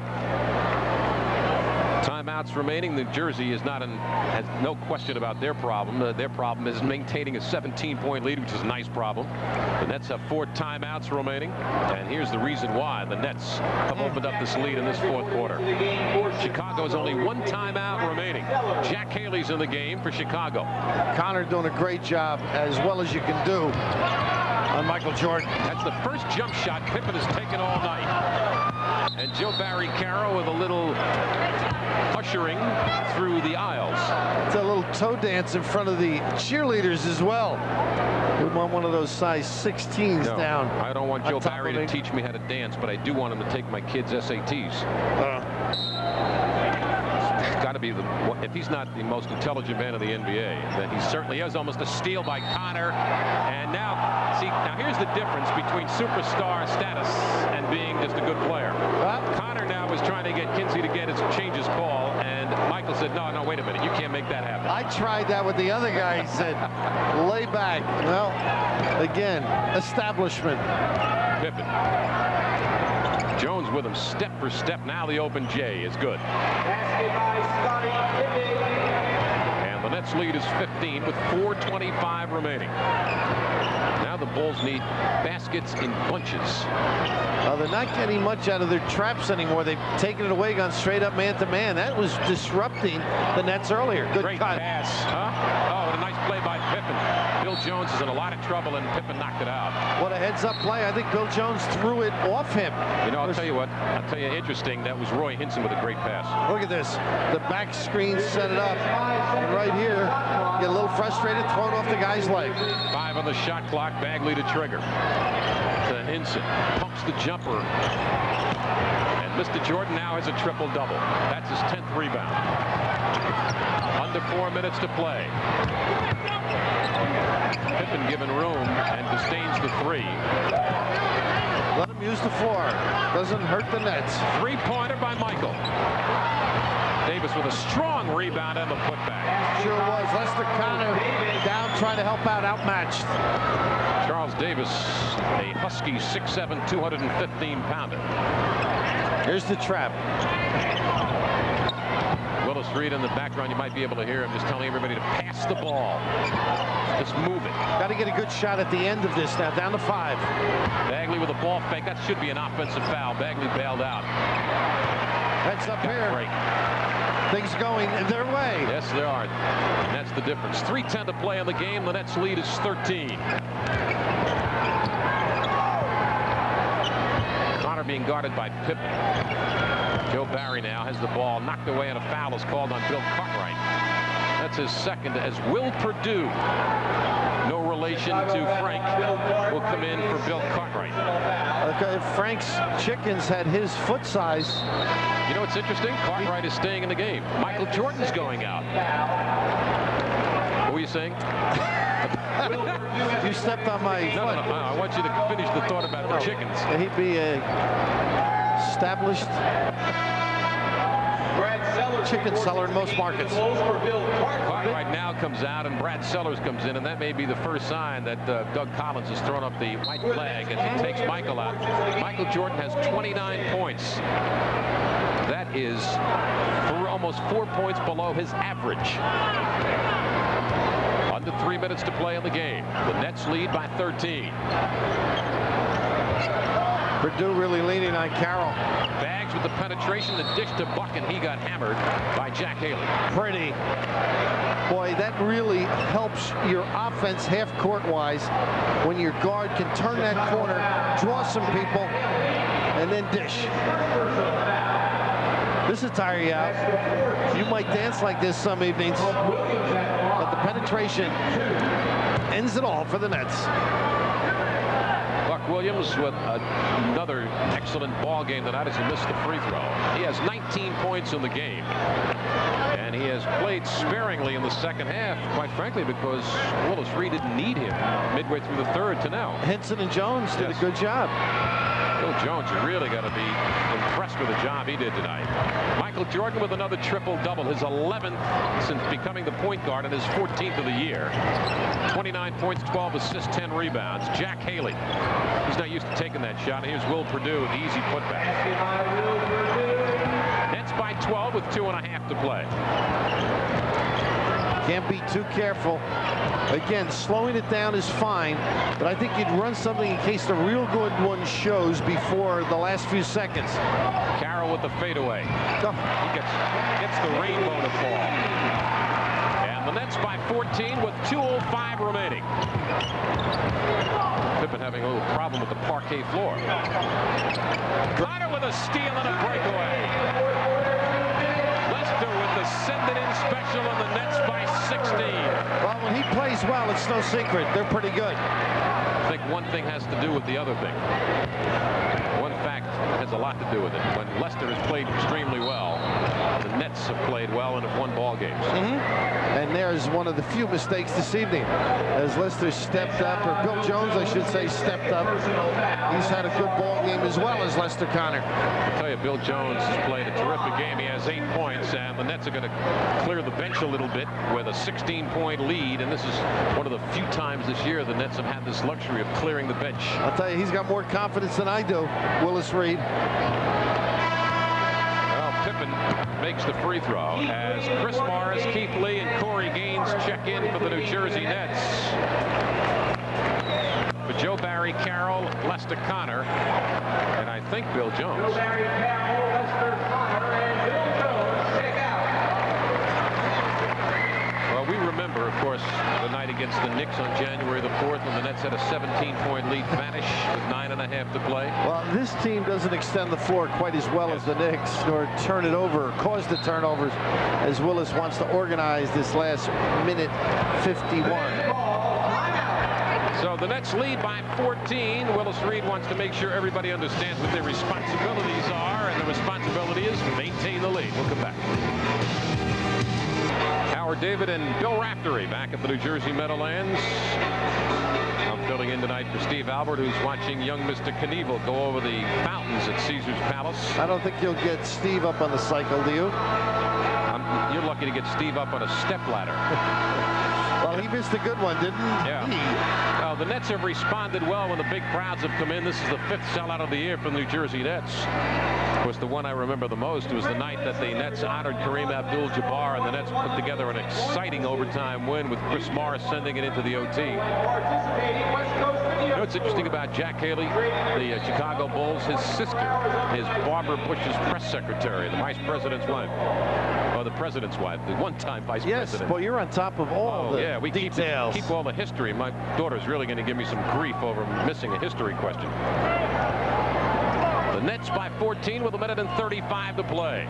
Timeouts remaining. New Jersey is has no question about their problem. Their problem is maintaining a 17-point lead, which is a nice problem. The Nets have 4 timeouts remaining, and here's the reason why the Nets have opened up this lead in this fourth quarter. Chicago has only 1 timeout remaining. Jack Haley's in the game for Chicago. Connor doing a great job, as well as you can do on Michael Jordan. That's the first jump shot Pippen has taken all night. And Joe Barry Carroll with a little ushering through the aisles. It's a little toe dance in front of the cheerleaders as well. We want one of those size 16s down. I don't want Joe Barry to teach me how to dance, but I do want him to take my kids' SATs. It's got to be if he's not the most intelligent man in the NBA, then he certainly is. Almost a steal by Connor. And now, see, here's the difference between superstar status and being just a good player. Connor now was trying to get Kinsey to change his call, and Michael said, no, wait a minute, you can't make that happen. I tried that with the other guy. He said, lay back. Well, again, establishment. Pippen. Jones with him step for step. Now the open J is good. And the Nets lead is 15 with 4:25 remaining. Now the Bulls need baskets in bunches. They're not getting much out of their traps anymore. They've taken it away, gone straight up man-to-man. That was disrupting the Nets earlier. Good Great cut. pass. Oh, what a nice play by Pippen. Bill Jones is in a lot of trouble, and Pippen knocked it out. What a heads-up play. I think Bill Jones threw it off him. You know, I'll tell you what. I'll tell you, interesting. That was Roy Hinson with a great pass. Look at this. The back screen set it up. And right here, get a little frustrated, throw it off the guy's leg. 5 on the shot clock. Bagley to trigger. To Hinson. Pumps the jumper. And Mr. Jordan now has a triple-double. That's his 10th rebound. Under 4 minutes to play. Pippen given room and disdains the 3. Let him use the floor. Doesn't hurt the Nets. 3-pointer by Michael. Davis with a strong rebound and the putback. Sure was. Lester Connor down trying to help out, outmatched. Charles Davis, a husky 6'7", 215-pounder. Here's the trap. Willis Reed in the background. You might be able to hear him just telling everybody to pass the ball. Just move it. Got to get a good shot at the end of this now. Down to 5. Bagley with a ball fake. That should be an offensive foul. Bagley bailed out. Heads up here. Break. Things going their way. Yes, they are. And that's the difference. 3:10 to play in the game. The Nets lead is 13. Connor being guarded by Pippen. Joe Barry now has the ball knocked away, and a foul is called on Bill Cartwright. That's his second, as Will Perdue, no relation to Frank, will come in for Bill Cartwright. Okay, Frank's Chickens had his foot size. You know what's interesting? Cartwright is staying in the game. Michael Jordan's going out. What were you saying? You stepped on my foot. No, I want you to finish the thought about the Chickens. He'd be established. Brad Sellers chicken cellar in most markets. Clock right now comes out, and Brad Sellers comes in, and that may be the first sign that Doug Collins has thrown up the white flag as he takes Michael out. Michael Jordan has 29 points. That is almost 4 points below his average. Under 3 minutes to play in the game. The Nets lead by 13. Purdue really leaning on Carroll. Baggs with the penetration, the dish to Buck, and he got hammered by Jack Haley. Pretty. Boy, that really helps your offense half-court wise when your guard can turn that corner, draw some people, and then dish. This will tire you out. You might dance like this some evenings, but the penetration ends it all for the Nets. Buck Williams with another excellent ball game tonight as he missed the free throw. He has 19 points in the game. And he has played sparingly in the second half, quite frankly, because Willis Reed didn't need him midway through the third to now. Henson and Jones did a good job. Bill Jones, you really got to be impressed with the job he did tonight. Michael Jordan with another triple-double, his 11th since becoming the point guard and his 14th of the year. 29 points, 12 assists, 10 rebounds. Jack Haley, he's not used to taking that shot. Here's Will Perdue with the easy putback. Nets by 12 with 2.5 to play. Can't be too careful. Again, slowing it down is fine, but I think you'd run something in case the real good one shows before the last few seconds. Carroll with the fadeaway. He gets the rainbow to fall. And the Nets by 14 with 2:05 remaining. Pippen having a little problem with the parquet floor. Carter with a steal and a breakaway. Lester with the send-it-in special, and the Nets by 16. Well, when he plays well, it's no secret. They're pretty good. I think one thing has to do with the other thing. One fact has a lot to do with it. When Lester has played extremely well, the Nets have played well and have won ball games. And there's one of the few mistakes this evening. As Lester stepped up, or Bill Jones, I should say, stepped up. He's had a good ball game as well as Lester Connor. I'll tell you, Bill Jones has played a terrific game. He has 8 points, and the Nets are going to clear the bench a little bit with a 16-point lead. And this is one of the few times this year the Nets have had this luxury of clearing the bench. I'll tell you, he's got more confidence than I do, Willis Reed. Well, Pippen makes the free throw as Chris Morris, Keith Lee, and Corey Gaines check in for the New Jersey Nets. For Joe Barry Carroll, Lester Connor, and I think Bill Jones. Joe Barry Carroll, Lester Connor, and Bill Jones check out. Well, we remember, of course, the night against the Knicks on January the 4th when the Nets had a 17-point lead vanish with 9.5 to play. Well, this team doesn't extend the floor quite as well as the Knicks, nor turn it over, or cause the turnovers, as Willis wants to organize this last minute 51. So the Nets lead by 14. Willis Reed wants to make sure everybody understands what their responsibilities are, and the responsibility is to maintain the lead. We'll come back. Howard David and Bill Raftery back at the New Jersey Meadowlands. I'm filling in tonight for Steve Albert, who's watching young Mr. Knievel go over the fountains at Caesars Palace. I don't think you'll get Steve up on the cycle, do you? You're lucky to get Steve up on a stepladder. Well, he missed a good one, didn't he? Yeah. Well, the Nets have responded well when the big crowds have come in. This is the 5th sellout of the year from the New Jersey Nets. Of course, the one I remember the most was the night that the Nets honored Kareem Abdul-Jabbar, and the Nets put together an exciting overtime win with Chris Morris sending it into the OT. You know what's interesting about Jack Haley, the Chicago Bulls? His sister is Barbara Bush's press secretary, the vice president's wife. Or the president's wife, the one-time vice president. Yes, well, you're on top of all the we details. Keep all the history. My daughter's really going to give me some grief over missing a history question. The Nets by 14 with 1:35 to play.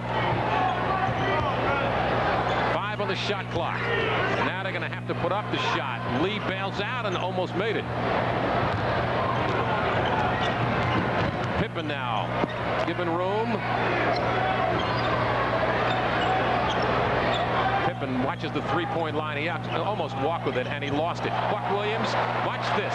5 on the shot clock. And now they're going to have to put up the shot. Lee bails out and almost made it. Pippen now given room. Pippen watches the three-point line. He almost walked with it, and he lost it. Buck Williams, watch this.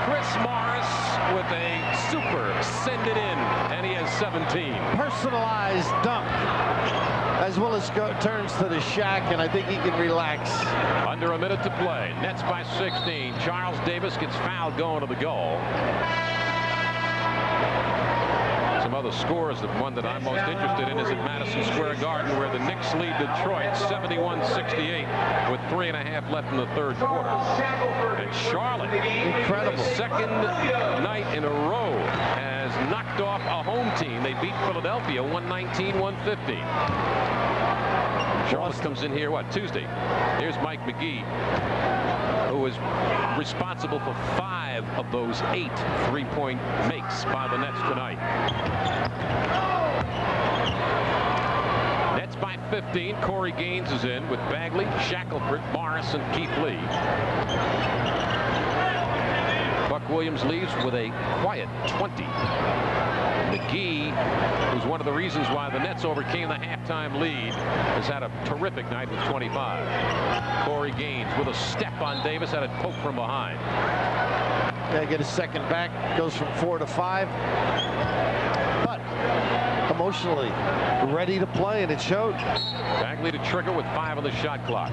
Chris Morris with a super send it in, and he has 17. Personalized dunk, as well as turns to the shack, and I think he can relax. Under a minute to play. Nets by 16. Charles Davis gets fouled going to the goal. Some other scores, the one that I'm most interested in is at Madison Square Garden, where the Knicks lead Detroit 71-68 with 3.5 left in the third quarter. And Charlotte, Incredible. second night in a row, has knocked off a home team. They beat Philadelphia 119-115. Charlotte comes in here, Tuesday. Here's Mike McGee, who is responsible for 5 of those 8 3-point makes by the Nets tonight. Nets by 15. Corey Gaines is in with Bagley, Shackelford, Morris, and Keith Lee. Buck Williams leaves with a quiet 20. McGee, who's one of the reasons why the Nets overcame the halftime lead, has had a terrific night with 25. Corey Gaines with a step on Davis, had it poked from behind. Yeah, get a second back, goes from 4 to 5. But emotionally ready to play, and it showed. Bagley to trigger with 5 on the shot clock.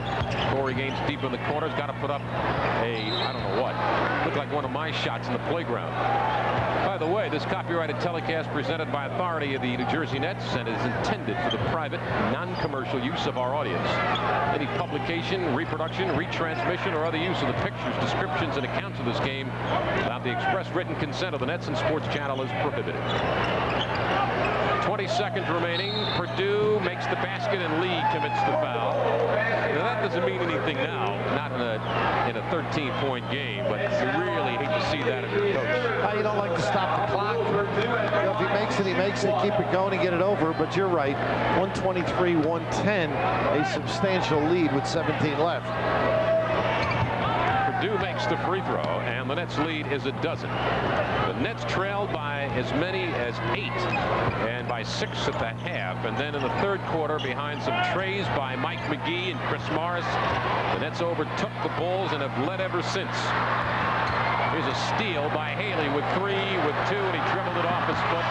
Corey Gaines deep in the corners, got to put up I don't know what. Looked like one of my shots in the playground. By the way, this copyrighted telecast presented by authority of the New Jersey Nets and is intended for the private, non-commercial use of our audience. Any publication, reproduction, retransmission, or other use of the pictures, descriptions, and accounts of this game without the express written consent of the Nets and Sports Channel is prohibited. 20 seconds remaining. Purdue makes the basket and Lee commits the foul. Now, that doesn't mean anything now, not in a 13-point game, but you really hate to see that in your coach. You don't like to stop the clock. If he makes it, he makes it. Keep it going and get it over. But you're right. 123-110, a substantial lead with 17 left. Purdue makes the free throw, and the Nets lead is 12. The Nets trailed by as many as 8 and by 6 at the half, and then in the third quarter, behind some trays by Mike McGee and Chris Morris, the Nets overtook the Bulls and have led ever since. Here's a steal by Haley with 3, with 2, and he dribbled it off his foot.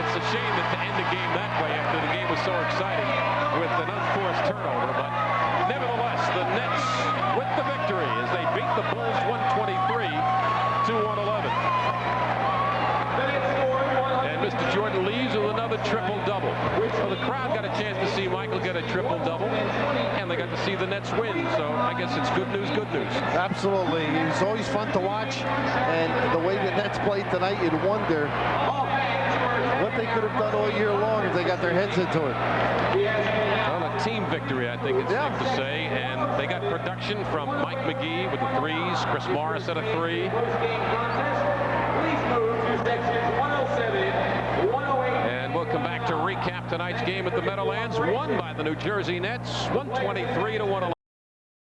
It's a shame that to end the game that way after the game was so exciting with an unforced turnover, but nevertheless, the Nets with the victory as they beat the Bulls 123-111. And Mr. Jordan leaves with another triple-double. So the crowd got a chance to see Michael get a triple-double, and they got to see the Nets win. So I guess it's good news, good news. Absolutely. He's always fun to watch, and the way the Nets played tonight, you'd wonder what they could have done all year long if they got their heads into it. Well, a team victory, I think it's safe to say, and they got production from Mike McGee with the 3s, Chris Morris at a 3. And we'll come back to recap tonight's game at the Meadowlands, won by the New Jersey Nets, 123-111.